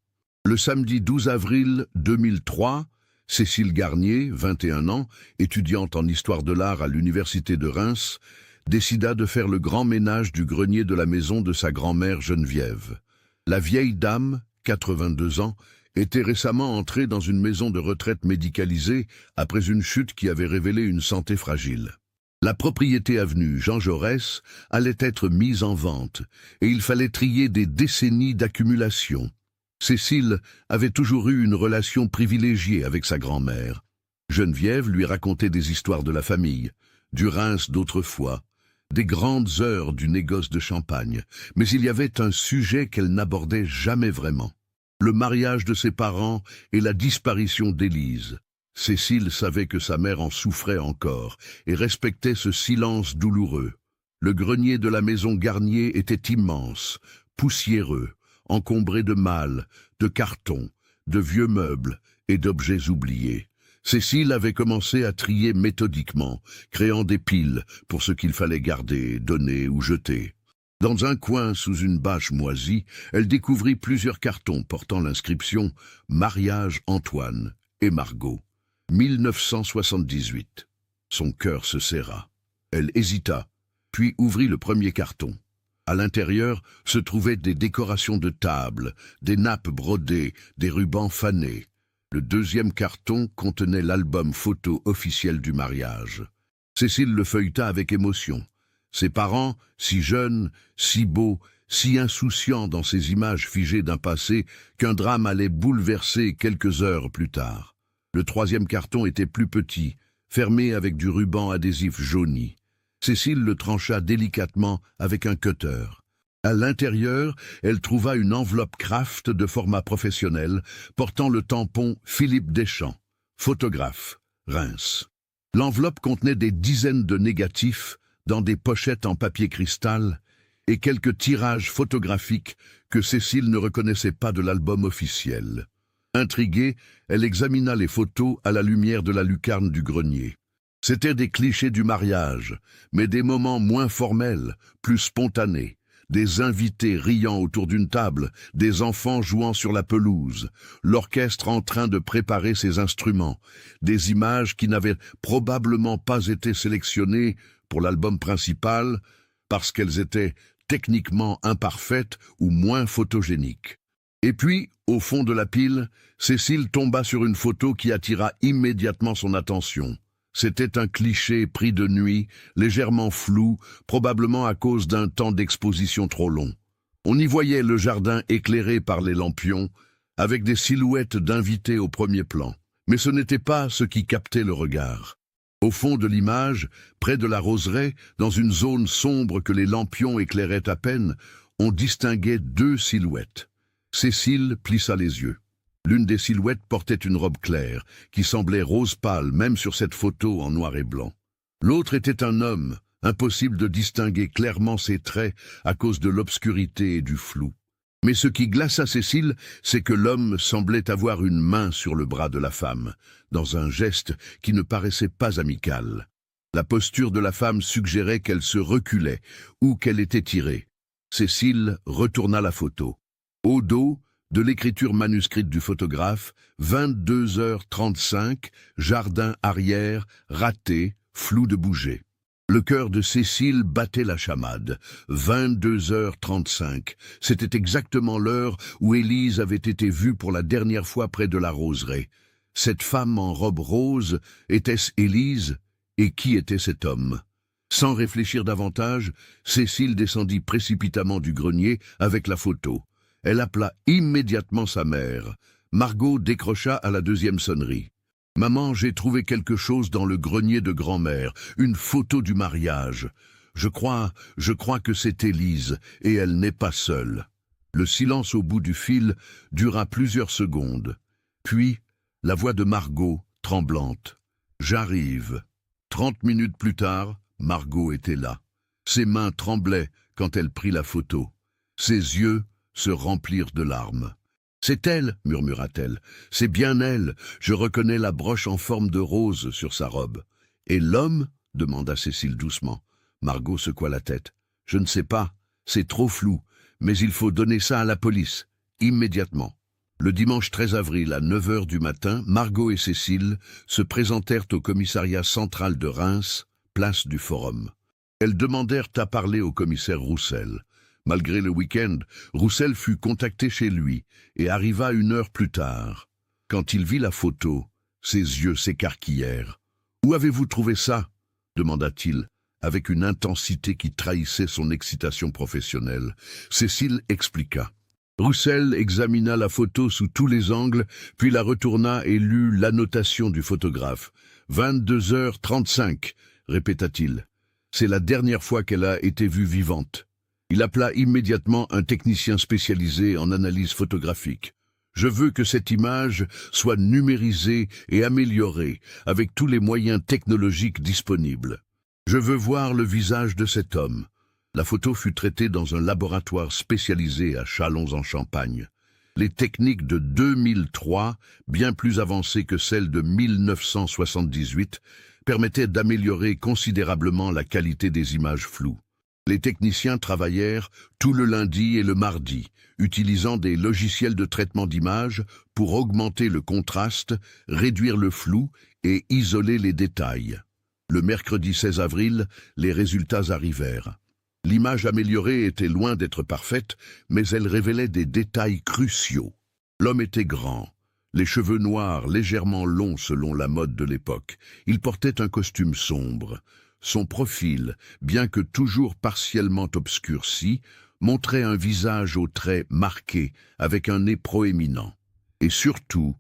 Le samedi 12 avril 2003, Cécile Garnier, 21 ans, étudiante en histoire de l'art à l'université de Reims, décida de faire le grand ménage du grenier de la maison de sa grand-mère Geneviève. La vieille dame, 82 ans, était récemment entrée dans une maison de retraite médicalisée après une chute qui avait révélé une santé fragile. La propriété avenue Jean Jaurès allait être mise en vente et il fallait trier des décennies d'accumulation. Cécile avait toujours eu une relation privilégiée avec sa grand-mère. Geneviève lui racontait des histoires de la famille, du Reims d'autrefois, des grandes heures du négoce de champagne, mais il y avait un sujet qu'elle n'abordait jamais vraiment. Le mariage de ses parents et la disparition d'Élise. Cécile savait que sa mère en souffrait encore et respectait ce silence douloureux. Le grenier de la maison Garnier était immense, poussiéreux, encombré de malles, de cartons, de vieux meubles et d'objets oubliés. Cécile avait commencé à trier méthodiquement, créant des piles pour ce qu'il fallait garder, donner ou jeter. Dans un coin, sous une bâche moisie, elle découvrit plusieurs cartons portant l'inscription « Mariage Antoine et Margot, 1978 ». Son cœur se serra. Elle hésita, puis ouvrit le premier carton. À l'intérieur se trouvaient des décorations de table, des nappes brodées, des rubans fanés. Le deuxième carton contenait l'album photo officiel du mariage. Cécile le feuilleta avec émotion. Ses parents, si jeunes, si beaux, si insouciants dans ces images figées d'un passé qu'un drame allait bouleverser quelques heures plus tard. Le troisième carton était plus petit, fermé avec du ruban adhésif jauni. Cécile le trancha délicatement avec un cutter. À l'intérieur, elle trouva une enveloppe Kraft de format professionnel portant le tampon Philippe Deschamps, photographe, Reims. L'enveloppe contenait des dizaines de négatifs dans des pochettes en papier cristal et quelques tirages photographiques que Cécile ne reconnaissait pas de l'album officiel. Intriguée, elle examina les photos à la lumière de la lucarne du grenier. C'étaient des clichés du mariage, mais des moments moins formels, plus spontanés. Des invités riant autour d'une table, des enfants jouant sur la pelouse, l'orchestre en train de préparer ses instruments, des images qui n'avaient probablement pas été sélectionnées pour l'album principal parce qu'elles étaient techniquement imparfaites ou moins photogéniques. Et puis, au fond de la pile, Cécile tomba sur une photo qui attira immédiatement son attention. C'était un cliché pris de nuit, légèrement flou, probablement à cause d'un temps d'exposition trop long. On y voyait le jardin éclairé par les lampions, avec des silhouettes d'invités au premier plan. Mais ce n'était pas ce qui captait le regard. Au fond de l'image, près de la roseraie, dans une zone sombre que les lampions éclairaient à peine, on distinguait deux silhouettes. Cécile plissa les yeux. L'une des silhouettes portait une robe claire, qui semblait rose pâle même sur cette photo en noir et blanc. L'autre était un homme, impossible de distinguer clairement ses traits à cause de l'obscurité et du flou. Mais ce qui glaça Cécile, c'est que l'homme semblait avoir une main sur le bras de la femme, dans un geste qui ne paraissait pas amical. La posture de la femme suggérait qu'elle se reculait ou qu'elle était tirée. Cécile retourna la photo. Au dos, de l'écriture manuscrite du photographe, 22h35, jardin arrière, raté, flou de bouger. Le cœur de Cécile battait la chamade. 22h35, c'était exactement l'heure où Élise avait été vue pour la dernière fois près de la roseraie. Cette femme en robe rose, était-ce Élise? Et qui était cet homme? Sans réfléchir davantage, Cécile descendit précipitamment du grenier avec la photo. Elle appela immédiatement sa mère. Margot décrocha à la deuxième sonnerie. « Maman, j'ai trouvé quelque chose dans le grenier de grand-mère, une photo du mariage. Je crois que c'est Élise, et elle n'est pas seule. » Le silence au bout du fil dura plusieurs secondes. Puis, la voix de Margot, tremblante. « J'arrive. » 30 minutes plus tard, Margot était là. Ses mains tremblaient quand elle prit la photo. Ses yeux se remplirent de larmes. C'est elle, murmura-t-elle. C'est bien elle. Je reconnais la broche en forme de rose sur sa robe. Et l'homme? Demanda Cécile doucement. Margot secoua la tête. Je ne sais pas. C'est trop flou. Mais il faut donner ça à la police. Immédiatement. Le dimanche 13 avril à 9 heures du matin, Margot et Cécile se présentèrent au commissariat central de Reims, place du Forum. Elles demandèrent à parler au commissaire Roussel. Malgré le week-end, Roussel fut contacté chez lui et arriva 1 heure plus tard. Quand il vit la photo, ses yeux s'écarquillèrent. « Où avez-vous trouvé ça ?» demanda-t-il, avec une intensité qui trahissait son excitation professionnelle. Cécile expliqua. Roussel examina la photo sous tous les angles, puis la retourna et lut l'annotation du photographe. « 22h35 » répéta-t-il. « C'est la dernière fois qu'elle a été vue vivante. » Il appela immédiatement un technicien spécialisé en analyse photographique. « Je veux que cette image soit numérisée et améliorée avec tous les moyens technologiques disponibles. Je veux voir le visage de cet homme. » La photo fut traitée dans un laboratoire spécialisé à Châlons-en-Champagne. Les techniques de 2003, bien plus avancées que celles de 1978, permettaient d'améliorer considérablement la qualité des images floues. Les techniciens travaillèrent tout le lundi et le mardi, utilisant des logiciels de traitement d'images pour augmenter le contraste, réduire le flou et isoler les détails. Le mercredi 16 avril, les résultats arrivèrent. L'image améliorée était loin d'être parfaite, mais elle révélait des détails cruciaux. L'homme était grand, les cheveux noirs légèrement longs selon la mode de l'époque. Il portait un costume sombre. Son profil, bien que toujours partiellement obscurci, montrait un visage aux traits marqués, avec un nez proéminent. Et surtout,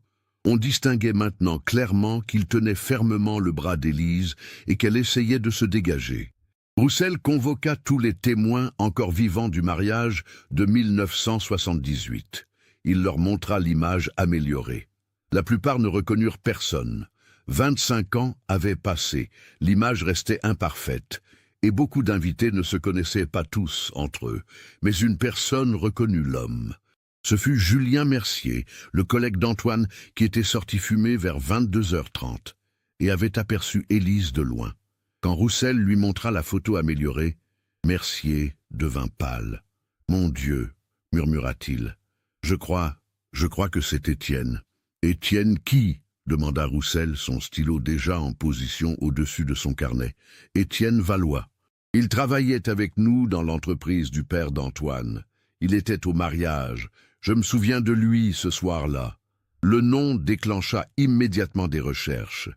on distinguait maintenant clairement qu'il tenait fermement le bras d'Élise et qu'elle essayait de se dégager. Roussel convoqua tous les témoins encore vivants du mariage de 1978. Il leur montra l'image améliorée. La plupart ne reconnurent personne. 25 ans avaient passé, l'image restait imparfaite, et beaucoup d'invités ne se connaissaient pas tous entre eux, mais une personne reconnut l'homme. Ce fut Julien Mercier, le collègue d'Antoine, qui était sorti fumer vers 22h30, et avait aperçu Élise de loin. Quand Roussel lui montra la photo améliorée, Mercier devint pâle. « Mon Dieu !» murmura-t-il. « Je crois que c'est Étienne. »« Étienne qui ?» demanda Roussel, son stylo déjà en position au-dessus de son carnet. « Étienne Valois. Il travaillait avec nous dans l'entreprise du père d'Antoine. Il était au mariage. Je me souviens de lui ce soir-là. » Le nom déclencha immédiatement des recherches.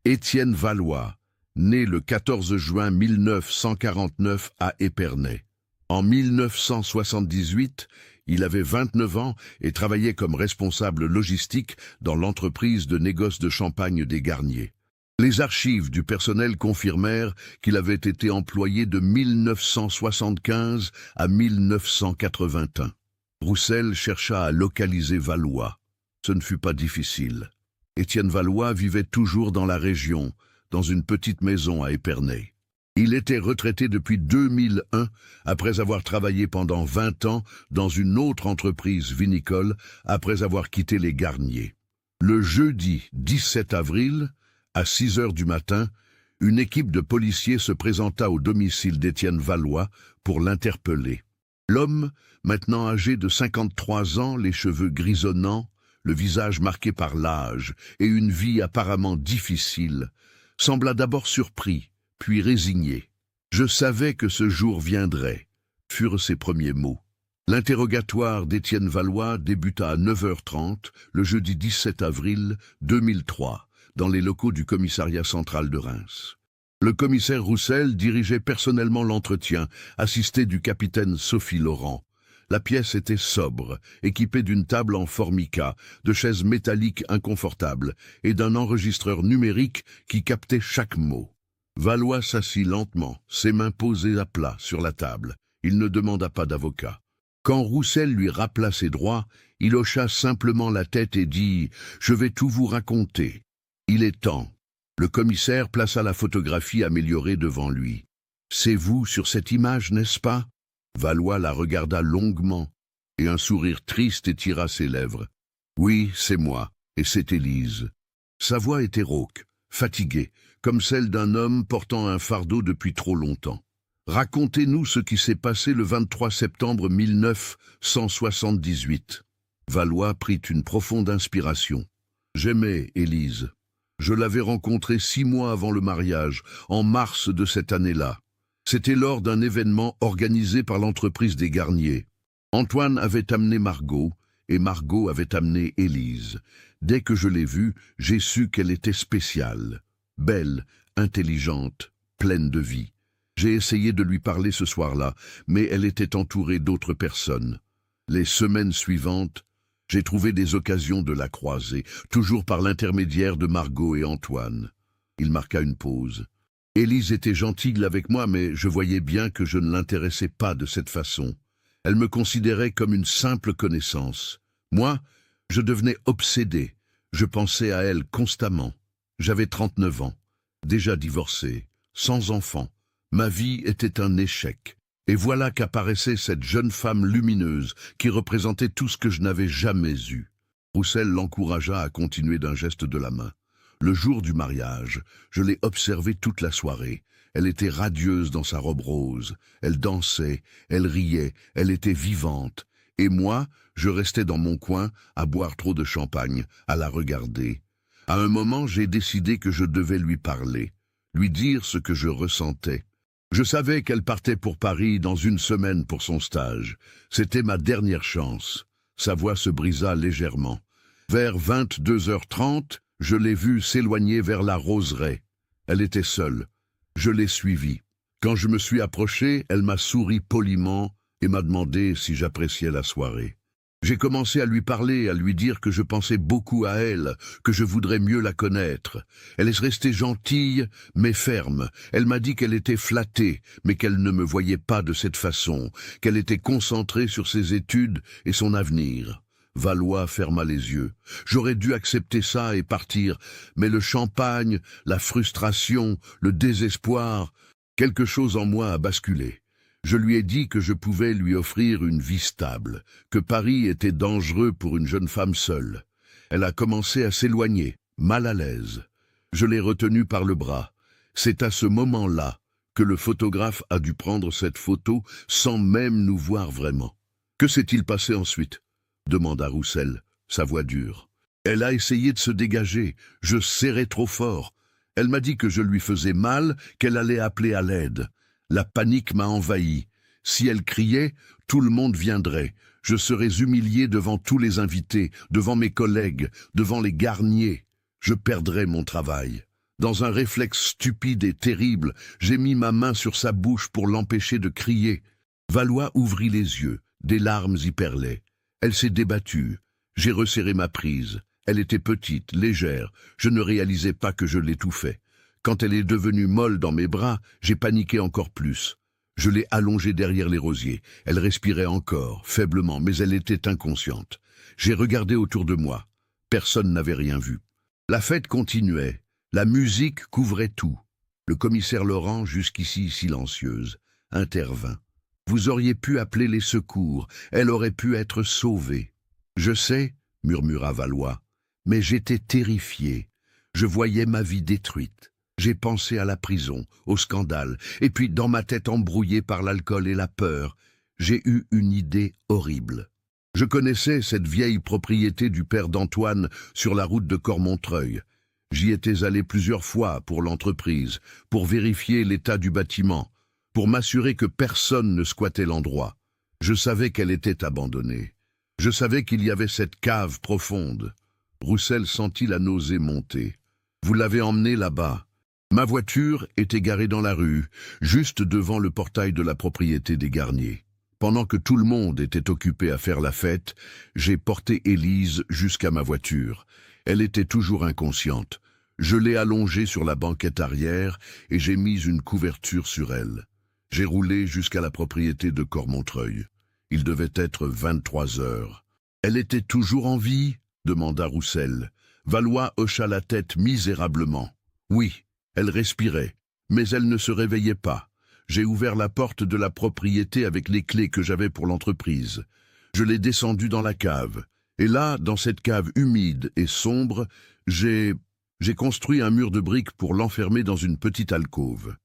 Étienne Valois, né le 14 juin 1949 à Épernay. En 1978, il avait 29 ans et travaillait comme responsable logistique dans l'entreprise de négoce de champagne des Garniers. Les archives du personnel confirmèrent qu'il avait été employé de 1975 à 1981. Roussel chercha à localiser Valois. Ce ne fut pas difficile. Étienne Valois vivait toujours dans la région, dans une petite maison à Épernay. Il était retraité depuis 2001, après avoir travaillé pendant 20 ans dans une autre entreprise vinicole, après avoir quitté les Garniers. Le jeudi 17 avril, à 6 heures du matin, une équipe de policiers se présenta au domicile d'Étienne Valois pour l'interpeller. L'homme, maintenant âgé de 53 ans, les cheveux grisonnants, le visage marqué par l'âge et une vie apparemment difficile, sembla d'abord surpris, puis résigné. « Je savais que ce jour viendrait », furent ses premiers mots. L'interrogatoire d'Étienne Valois débuta à 9h30, le jeudi 17 avril 2003, dans les locaux du commissariat central de Reims. Le commissaire Roussel dirigeait personnellement l'entretien, assisté du capitaine Sophie Laurent. La pièce était sobre, équipée d'une table en formica, de chaises métalliques inconfortables et d'un enregistreur numérique qui captait chaque mot. Valois s'assit lentement, ses mains posées à plat sur la table. Il ne demanda pas d'avocat. Quand Roussel lui rappela ses droits, il hocha simplement la tête et dit « Je vais tout vous raconter. Il est temps. » Le commissaire plaça la photographie améliorée devant lui. « C'est vous sur cette image, n'est-ce pas ?» Valois la regarda longuement. et un sourire triste étira ses lèvres. « Oui, c'est moi, et c'est Élise. » Sa voix était rauque, fatiguée, comme celle d'un homme portant un fardeau depuis trop longtemps. « Racontez-nous ce qui s'est passé le 23 septembre 1978. » Valois prit une profonde inspiration. J'aimais Élise. Je l'avais rencontrée 6 mois avant le mariage, en mars de cette année-là. C'était lors d'un événement organisé par l'entreprise des Garnier. Antoine avait amené Margot, et Margot avait amené Élise. Dès que je l'ai vue, j'ai su qu'elle était spéciale, belle, intelligente, pleine de vie. J'ai essayé de lui parler ce soir-là, mais elle était entourée d'autres personnes. Les semaines suivantes, j'ai trouvé des occasions de la croiser, toujours par l'intermédiaire de Margot et Antoine. Il marqua une pause. Élise était gentille avec moi, mais je voyais bien que je ne l'intéressais pas de cette façon. Elle me considérait comme une simple connaissance. Moi, je devenais obsédé. Je pensais à elle constamment. J'avais 39 ans, déjà divorcé, sans enfant. Ma vie était un échec. Et voilà qu'apparaissait cette jeune femme lumineuse qui représentait tout ce que je n'avais jamais eu. Roussel l'encouragea à continuer d'un geste de la main. Le jour du mariage, je l'ai observée toute la soirée. Elle était radieuse dans sa robe rose. Elle dansait, elle riait, elle était vivante. Et moi, je restais dans mon coin, à boire trop de champagne, à la regarder. À un moment, j'ai décidé que je devais lui parler, lui dire ce que je ressentais. Je savais qu'elle partait pour Paris dans 1 semaine pour son stage. C'était ma dernière chance. Sa voix se brisa légèrement. Vers 22h30, je l'ai vue s'éloigner vers la roseraie. Elle était seule. Je l'ai suivie. Quand je me suis approché, elle m'a souri poliment et m'a demandé si j'appréciais la soirée. J'ai commencé à lui parler, à lui dire que je pensais beaucoup à elle, que je voudrais mieux la connaître. Elle est restée gentille, mais ferme. Elle m'a dit qu'elle était flattée, mais qu'elle ne me voyait pas de cette façon, qu'elle était concentrée sur ses études et son avenir. Valois ferma les yeux. J'aurais dû accepter ça et partir, mais le champagne, la frustration, le désespoir, quelque chose en moi a basculé. Je lui ai dit que je pouvais lui offrir une vie stable, que Paris était dangereux pour une jeune femme seule. Elle a commencé à s'éloigner, mal à l'aise. Je l'ai retenue par le bras. C'est à ce moment-là que le photographe a dû prendre cette photo sans même nous voir vraiment. « Que s'est-il passé ensuite ?» demanda Roussel, sa voix dure. Elle a essayé de se dégager. Je serrais trop fort. Elle m'a dit que je lui faisais mal, qu'elle allait appeler à l'aide. La panique m'a envahi. Si elle criait, tout le monde viendrait. Je serais humilié devant tous les invités, devant mes collègues, devant les Garnier. Je perdrais mon travail. Dans un réflexe stupide et terrible, j'ai mis ma main sur sa bouche pour l'empêcher de crier. Valois ouvrit les yeux, des larmes y perlaient. Elle s'est débattue. J'ai resserré ma prise. Elle était petite, légère. Je ne réalisais pas que je l'étouffais. Quand elle est devenue molle dans mes bras, j'ai paniqué encore plus. Je l'ai allongée derrière les rosiers. Elle respirait encore, faiblement, mais elle était inconsciente. J'ai regardé autour de moi. Personne n'avait rien vu. La fête continuait. La musique couvrait tout. Le commissaire Laurent, jusqu'ici silencieuse, intervint. Vous auriez pu appeler les secours. Elle aurait pu être sauvée. Je sais, murmura Valois, mais j'étais terrifié. Je voyais ma vie détruite. J'ai pensé à la prison, au scandale, et puis dans ma tête embrouillée par l'alcool et la peur, j'ai eu une idée horrible. Je connaissais cette vieille propriété du père d'Antoine sur la route de Cormontreuil. J'y étais allé plusieurs fois pour l'entreprise, pour vérifier l'état du bâtiment, pour m'assurer que personne ne squattait l'endroit. Je savais qu'elle était abandonnée. Je savais qu'il y avait cette cave profonde. Roussel sentit la nausée monter. Vous l'avez emmenée là-bas. Ma voiture était garée dans la rue, juste devant le portail de la propriété des Garnier. Pendant que tout le monde était occupé à faire la fête, j'ai porté Élise jusqu'à ma voiture. Elle était toujours inconsciente. Je l'ai allongée sur la banquette arrière et j'ai mis une couverture sur elle. J'ai roulé jusqu'à la propriété de Cormontreuil. Il devait être 23 heures. « Elle était toujours en vie ?» demanda Roussel. Valois hocha la tête misérablement. « Oui. » Elle respirait, mais elle ne se réveillait pas. J'ai ouvert la porte de la propriété avec les clés que j'avais pour l'entreprise. Je l'ai descendu dans la cave. Et là, dans cette cave humide et sombre, j'ai construit un mur de briques pour l'enfermer dans une petite alcôve.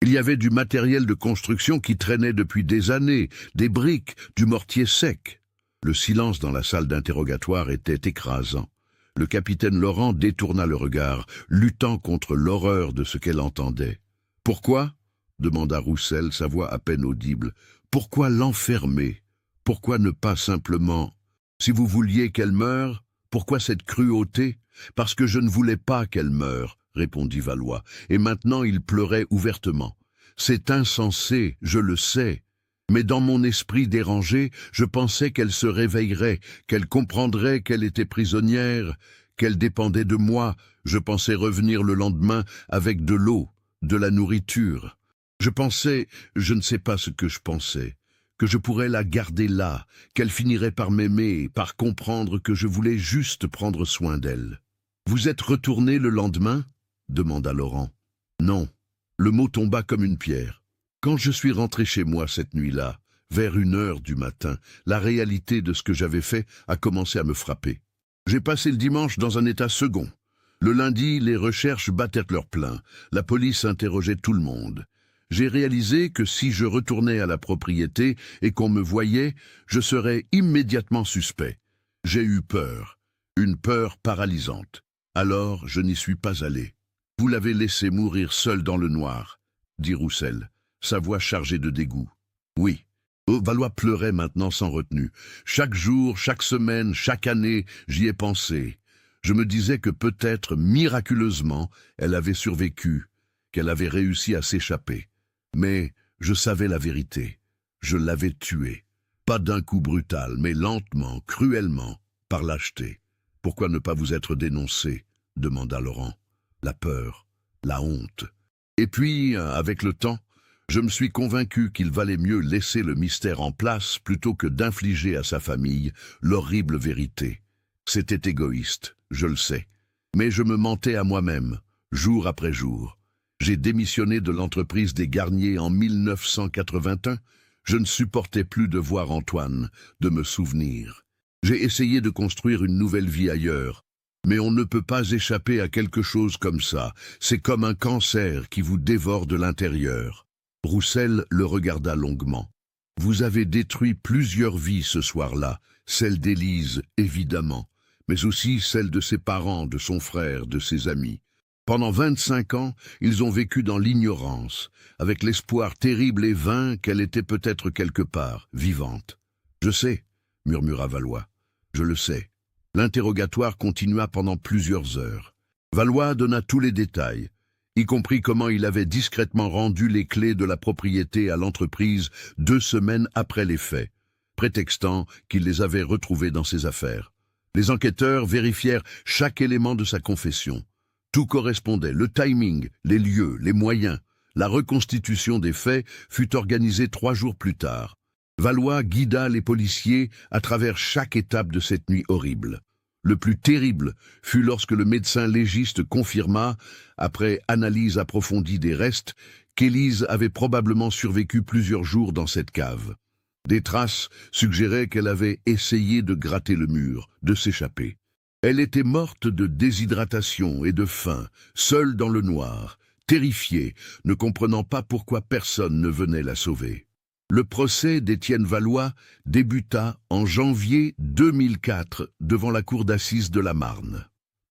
Il y avait du matériel de construction qui traînait depuis des années, des briques, du mortier sec. Le silence dans la salle d'interrogatoire était écrasant. Le capitaine Laurent détourna le regard, luttant contre l'horreur de ce qu'elle entendait. « Pourquoi ?» demanda Roussel, sa voix à peine audible. « Pourquoi l'enfermer? Pourquoi ne pas simplement... Si vous vouliez qu'elle meure, pourquoi cette cruauté? Parce que je ne voulais pas qu'elle meure, répondit Valois, et maintenant il pleurait ouvertement. C'est insensé, je le sais. Mais dans mon esprit dérangé, je pensais qu'elle se réveillerait, qu'elle comprendrait qu'elle était prisonnière, qu'elle dépendait de moi. Je pensais revenir le lendemain avec de l'eau, de la nourriture. Je pensais, je ne sais pas ce que je pensais, que je pourrais la garder là, qu'elle finirait par m'aimer, par comprendre que je voulais juste prendre soin d'elle. « Vous êtes retourné le lendemain ?» demanda Laurent. « Non. » Le mot tomba comme une pierre. Quand je suis rentré chez moi cette nuit-là, vers 1 heure du matin, la réalité de ce que j'avais fait a commencé à me frapper. J'ai passé le dimanche dans un état second. Le lundi, les recherches battaient leur plein. La police interrogeait tout le monde. J'ai réalisé que si je retournais à la propriété et qu'on me voyait, je serais immédiatement suspect. J'ai eu peur, une peur paralysante. Alors, je n'y suis pas allé. Vous l'avez laissé mourir seul dans le noir, dit Roussel, sa voix chargée de dégoût. Oui. Valois pleurait maintenant sans retenue. Chaque jour, chaque semaine, chaque année, j'y ai pensé. Je me disais que peut-être, miraculeusement, elle avait survécu, qu'elle avait réussi à s'échapper. Mais je savais la vérité. Je l'avais tuée. Pas d'un coup brutal, mais lentement, cruellement, par lâcheté. Pourquoi ne pas vous être dénoncé? Demanda Laurent. La peur, la honte. Et puis, avec le temps, je me suis convaincu qu'il valait mieux laisser le mystère en place plutôt que d'infliger à sa famille l'horrible vérité. C'était égoïste, je le sais. Mais je me mentais à moi-même, jour après jour. J'ai démissionné de l'entreprise des Garnier en 1981. Je ne supportais plus de voir Antoine, de me souvenir. J'ai essayé de construire une nouvelle vie ailleurs. Mais on ne peut pas échapper à quelque chose comme ça. C'est comme un cancer qui vous dévore de l'intérieur. Roussel le regarda longuement. Vous avez détruit plusieurs vies ce soir-là, celle d'Élise, évidemment, mais aussi celle de ses parents, de son frère, de ses amis. Pendant 25 ans, ils ont vécu dans l'ignorance, avec l'espoir terrible et vain qu'elle était peut-être quelque part, vivante. « Je sais », murmura Valois, « je le sais. » L'interrogatoire continua pendant plusieurs heures. Valois donna tous les détails, y compris comment il avait discrètement rendu les clés de la propriété à l'entreprise 2 semaines après les faits, prétextant qu'il les avait retrouvés dans ses affaires. Les enquêteurs vérifièrent chaque élément de sa confession. Tout correspondait, le timing, les lieux, les moyens. La reconstitution des faits fut organisée 3 jours plus tard. Valois guida les policiers à travers chaque étape de cette nuit horrible. Le plus terrible fut lorsque le médecin légiste confirma, après analyse approfondie des restes, qu'Élise avait probablement survécu plusieurs jours dans cette cave. Des traces suggéraient qu'elle avait essayé de gratter le mur, de s'échapper. Elle était morte de déshydratation et de faim, seule dans le noir, terrifiée, ne comprenant pas pourquoi personne ne venait la sauver. Le procès d'Étienne Valois débuta en janvier 2004 devant la cour d'assises de la Marne.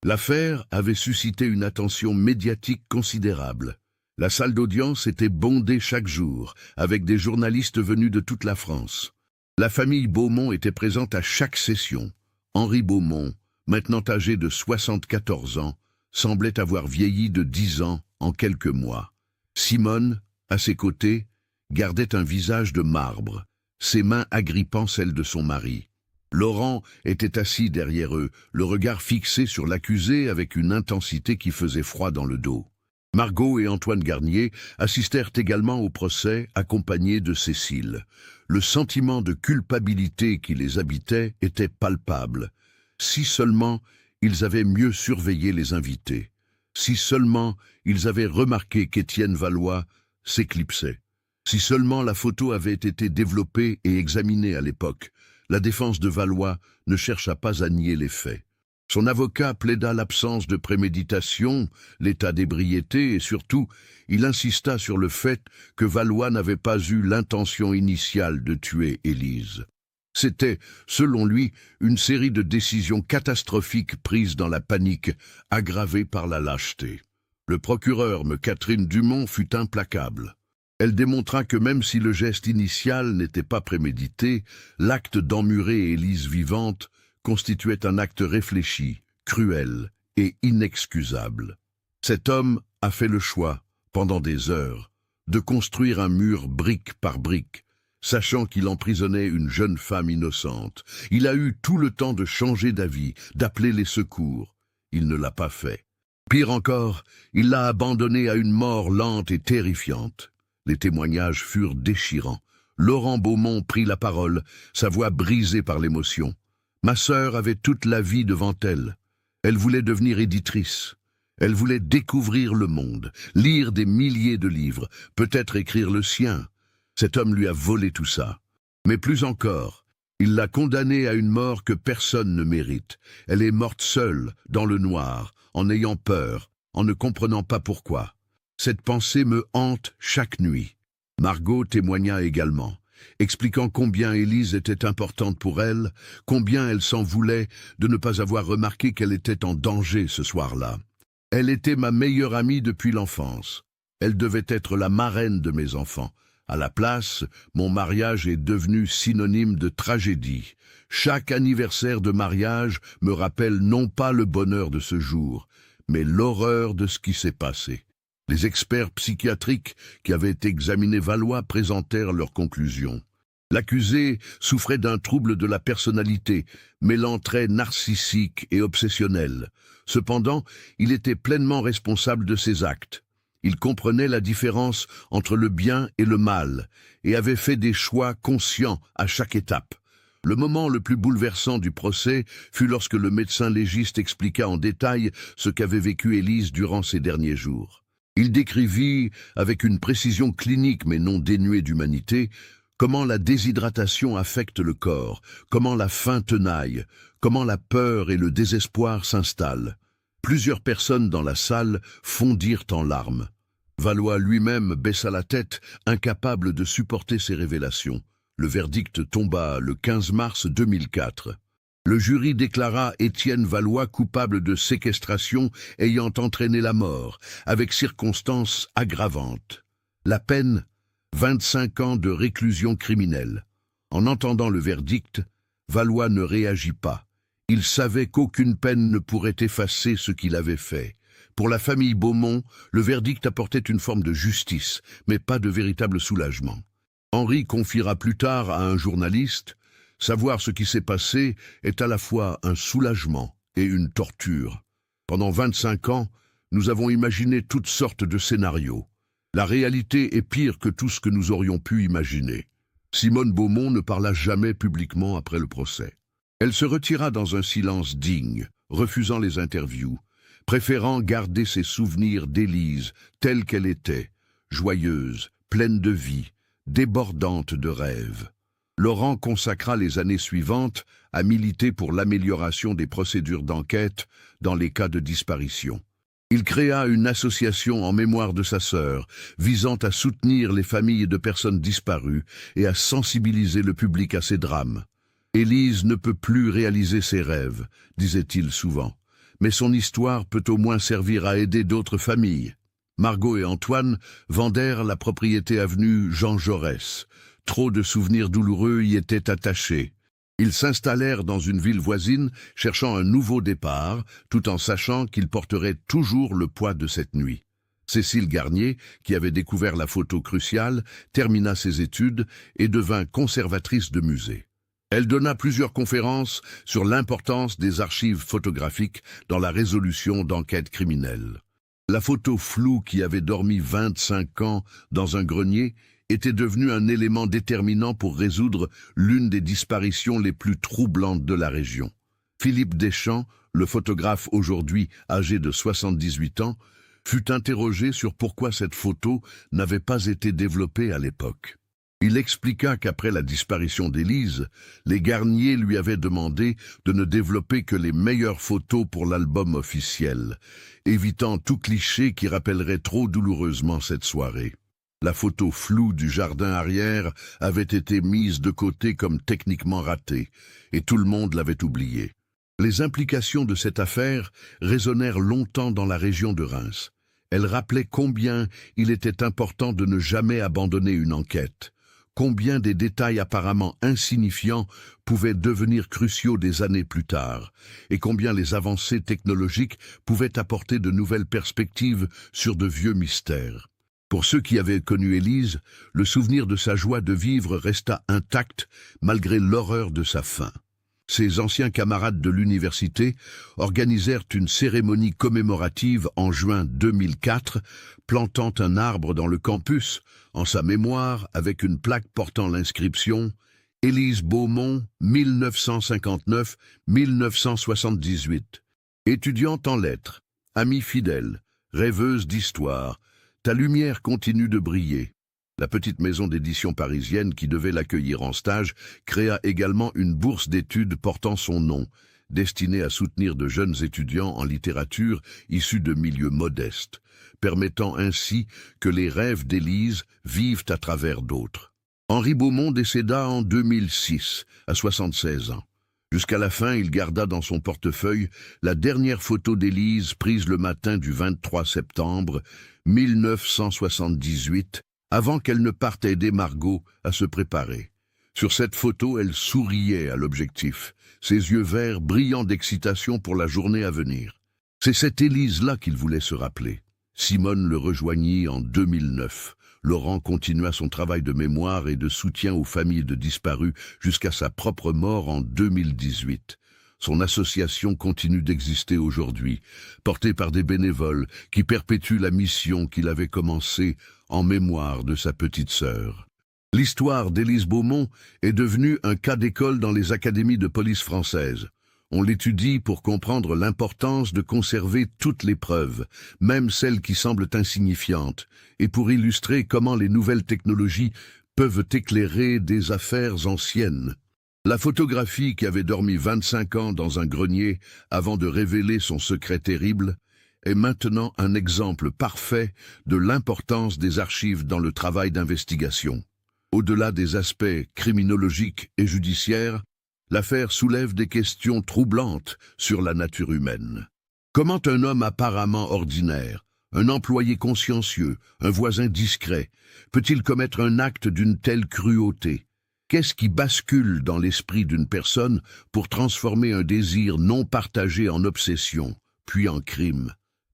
L'affaire avait suscité une attention médiatique considérable. La salle d'audience était bondée chaque jour, avec des journalistes venus de toute la France. La famille Beaumont était présente à chaque session. Henri Beaumont, maintenant âgé de 74 ans, semblait avoir vieilli de 10 ans en quelques mois. Simone, à ses côtés, gardait un visage de marbre, ses mains agrippant celles de son mari. Laurent était assis derrière eux, le regard fixé sur l'accusé avec une intensité qui faisait froid dans le dos. Margot et Antoine Garnier assistèrent également au procès, accompagnés de Cécile. Le sentiment de culpabilité qui les habitait était palpable. Si seulement ils avaient mieux surveillé les invités. Si seulement ils avaient remarqué qu'Étienne Valois s'éclipsait. Si seulement la photo avait été développée et examinée à l'époque, La défense de Valois ne chercha pas à nier les faits. Son avocat plaida l'absence de préméditation, l'état d'ébriété et surtout, il insista sur le fait que Valois n'avait pas eu l'intention initiale de tuer Élise. C'était, selon lui, une série de décisions catastrophiques prises dans la panique, aggravées par la lâcheté. Le procureur, Catherine Dumont, fut implacable. Elle démontra que même si le geste initial n'était pas prémédité, l'acte d'emmurer Élise vivante constituait un acte réfléchi, cruel et inexcusable. Cet homme a fait le choix, pendant des heures, de construire un mur brique par brique, sachant qu'il emprisonnait une jeune femme innocente. Il a eu tout le temps de changer d'avis, d'appeler les secours. Il ne l'a pas fait. Pire encore, il l'a abandonnée à une mort lente et terrifiante. Les témoignages furent déchirants. Laurent Beaumont prit la parole, sa voix brisée par l'émotion. Ma sœur avait toute la vie devant elle. Elle voulait devenir éditrice. Elle voulait découvrir le monde, lire des milliers de livres, peut-être écrire le sien. Cet homme lui a volé tout ça. Mais plus encore, il l'a condamnée à une mort que personne ne mérite. Elle est morte seule, dans le noir, en ayant peur, en ne comprenant pas pourquoi. Cette pensée me hante chaque nuit. Margot témoigna également, expliquant combien Élise était importante pour elle, combien elle s'en voulait de ne pas avoir remarqué qu'elle était en danger ce soir-là. Elle était ma meilleure amie depuis l'enfance. Elle devait être la marraine de mes enfants. À la place, mon mariage est devenu synonyme de tragédie. Chaque anniversaire de mariage me rappelle non pas le bonheur de ce jour, mais l'horreur de ce qui s'est passé. Les experts psychiatriques qui avaient examiné Valois présentèrent leurs conclusions. L'accusé souffrait d'un trouble de la personnalité, mêlant traits narcissiques et obsessionnels. Cependant, il était pleinement responsable de ses actes. Il comprenait la différence entre le bien et le mal, et avait fait des choix conscients à chaque étape. Le moment le plus bouleversant du procès fut lorsque le médecin légiste expliqua en détail ce qu'avait vécu Élise durant ces derniers jours. Il décrivit, avec une précision clinique mais non dénuée d'humanité, comment la déshydratation affecte le corps, comment la faim tenaille, comment la peur et le désespoir s'installent. Plusieurs personnes dans la salle fondirent en larmes. Valois lui-même baissa la tête, incapable de supporter ces révélations. Le verdict tomba le 15 mars 2004. Le jury déclara Étienne Valois coupable de séquestration ayant entraîné la mort, avec circonstances aggravantes. La peine, 25 ans de réclusion criminelle. En entendant le verdict, Valois ne réagit pas. Il savait qu'aucune peine ne pourrait effacer ce qu'il avait fait. Pour la famille Beaumont, le verdict apportait une forme de justice, mais pas de véritable soulagement. Henri confiera plus tard à un journaliste « Savoir ce qui s'est passé est à la fois un soulagement et une torture. Pendant 25 ans, nous avons imaginé toutes sortes de scénarios. La réalité est pire que tout ce que nous aurions pu imaginer. » Simone Beaumont ne parla jamais publiquement après le procès. Elle se retira dans un silence digne, refusant les interviews, préférant garder ses souvenirs d'Élise telle qu'elle était, joyeuse, pleine de vie, débordante de rêves. Laurent consacra les années suivantes à militer pour l'amélioration des procédures d'enquête dans les cas de disparition. Il créa une association en mémoire de sa sœur, visant à soutenir les familles de personnes disparues et à sensibiliser le public à ces drames. Élise ne peut plus réaliser ses rêves, disait-il souvent, mais son histoire peut au moins servir à aider d'autres familles. Margot et Antoine vendèrent la propriété avenue Jean Jaurès. Trop de souvenirs douloureux y étaient attachés. Ils s'installèrent dans une ville voisine, cherchant un nouveau départ, tout en sachant qu'ils porteraient toujours le poids de cette nuit. Cécile Garnier, qui avait découvert la photo cruciale, termina ses études et devint conservatrice de musée. Elle donna plusieurs conférences sur l'importance des archives photographiques dans la résolution d'enquêtes criminelles. La photo floue qui avait dormi 25 ans dans un grenier était devenue un élément déterminant pour résoudre l'une des disparitions les plus troublantes de la région. Philippe Deschamps, le photographe aujourd'hui âgé de 78 ans, fut interrogé sur pourquoi cette photo n'avait pas été développée à l'époque. Il expliqua qu'après la disparition d'Élise, les Garnier lui avaient demandé de ne développer que les meilleures photos pour l'album officiel, évitant tout cliché qui rappellerait trop douloureusement cette soirée. La photo floue du jardin arrière avait été mise de côté comme techniquement ratée, et tout le monde l'avait oubliée. Les implications de cette affaire résonnèrent longtemps dans la région de Reims. Elles rappelaient combien il était important de ne jamais abandonner une enquête, combien des détails apparemment insignifiants pouvaient devenir cruciaux des années plus tard, et combien les avancées technologiques pouvaient apporter de nouvelles perspectives sur de vieux mystères. Pour ceux qui avaient connu Élise, le souvenir de sa joie de vivre resta intact malgré l'horreur de sa fin. Ses anciens camarades de l'université organisèrent une cérémonie commémorative en juin 2004, plantant un arbre dans le campus, en sa mémoire avec une plaque portant l'inscription « Élise Beaumont, 1959-1978 ». Étudiante en lettres, amie fidèle, rêveuse d'histoire, ta lumière continue de briller. La petite maison d'édition parisienne qui devait l'accueillir en stage créa également une bourse d'études portant son nom, destinée à soutenir de jeunes étudiants en littérature issus de milieux modestes, permettant ainsi que les rêves d'Élise vivent à travers d'autres. Henri Beaumont décéda en 2006, à 76 ans. Jusqu'à la fin, il garda dans son portefeuille la dernière photo d'Élise prise le matin du 23 septembre 1978, avant qu'elle ne parte aider Margot à se préparer. Sur cette photo, elle souriait à l'objectif, ses yeux verts brillants d'excitation pour la journée à venir. C'est cette Élise-là qu'il voulait se rappeler. Simone le rejoignit en 2009. Laurent continua son travail de mémoire et de soutien aux familles de disparus jusqu'à sa propre mort en 2018. Son association continue d'exister aujourd'hui, portée par des bénévoles qui perpétuent la mission qu'il avait commencée en mémoire de sa petite sœur. L'histoire d'Élise Beaumont est devenue un cas d'école dans les académies de police françaises. On l'étudie pour comprendre l'importance de conserver toutes les preuves, même celles qui semblent insignifiantes, et pour illustrer comment les nouvelles technologies peuvent éclairer des affaires anciennes. La photographie qui avait dormi 25 ans dans un grenier avant de révéler son secret terrible est maintenant un exemple parfait de l'importance des archives dans le travail d'investigation. Au-delà des aspects criminologiques et judiciaires, l'affaire soulève des questions troublantes sur la nature humaine. Comment un homme apparemment ordinaire, un employé consciencieux, un voisin discret, peut-il commettre un acte d'une telle cruauté ? Qu'est-ce qui bascule dans l'esprit d'une personne pour transformer un désir non partagé en obsession, puis en crime?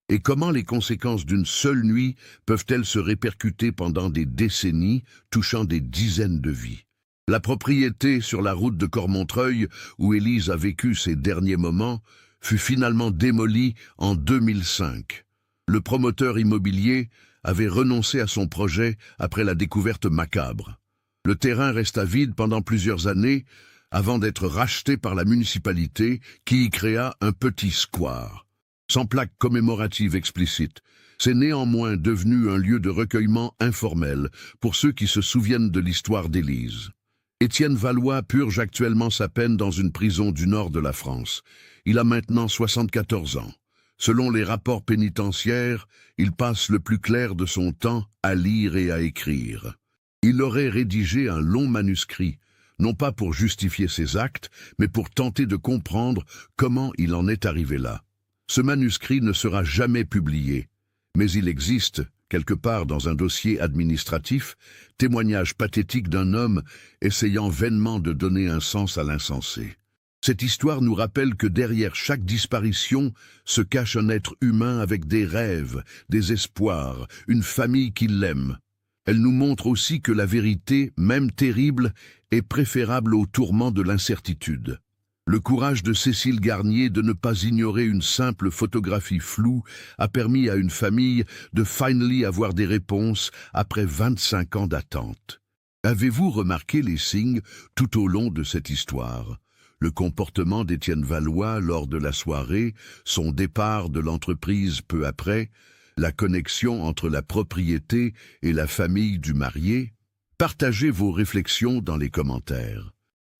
Et comment les conséquences d'une seule nuit peuvent-elles se répercuter pendant des décennies, touchant des dizaines de vies? La propriété sur la route de Cormontreuil, où Élise a vécu ses derniers moments, fut finalement démolie en 2005. Le promoteur immobilier avait renoncé à son projet après la découverte macabre. Le terrain resta vide pendant plusieurs années avant d'être racheté par la municipalité qui y créa un petit square. Sans plaque commémorative explicite, c'est néanmoins devenu un lieu de recueillement informel pour ceux qui se souviennent de l'histoire d'Élise. Étienne Valois purge actuellement sa peine dans une prison du nord de la France. Il a maintenant 74 ans. Selon les rapports pénitentiaires, il passe le plus clair de son temps à lire et à écrire. Il aurait rédigé un long manuscrit, non pas pour justifier ses actes, mais pour tenter de comprendre comment il en est arrivé là. Ce manuscrit ne sera jamais publié, mais il existe, quelque part dans un dossier administratif, témoignage pathétique d'un homme essayant vainement de donner un sens à l'insensé. Cette histoire nous rappelle que derrière chaque disparition se cache un être humain avec des rêves, des espoirs, une famille qui l'aime. Elle nous montre aussi que la vérité, même terrible, est préférable au tourment de l'incertitude. Le courage de Cécile Garnier de ne pas ignorer une simple photographie floue a permis à une famille de finally avoir des réponses après 25 ans d'attente. Avez-vous remarqué les signes tout au long de cette histoire ? Le comportement d'Étienne Valois lors de la soirée, son départ de l'entreprise peu après, la connexion entre la propriété et la famille du marié. Partagez vos réflexions dans les commentaires.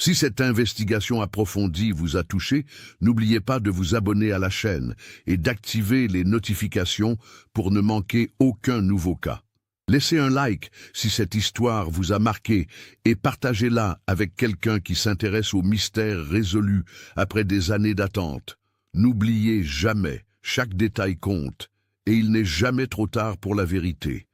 Si cette investigation approfondie vous a touché, n'oubliez pas de vous abonner à la chaîne et d'activer les notifications pour ne manquer aucun nouveau cas. Laissez un like si cette histoire vous a marqué et partagez-la avec quelqu'un qui s'intéresse aux mystères résolus après des années d'attente. N'oubliez jamais, chaque détail compte et il n'est jamais trop tard pour la vérité.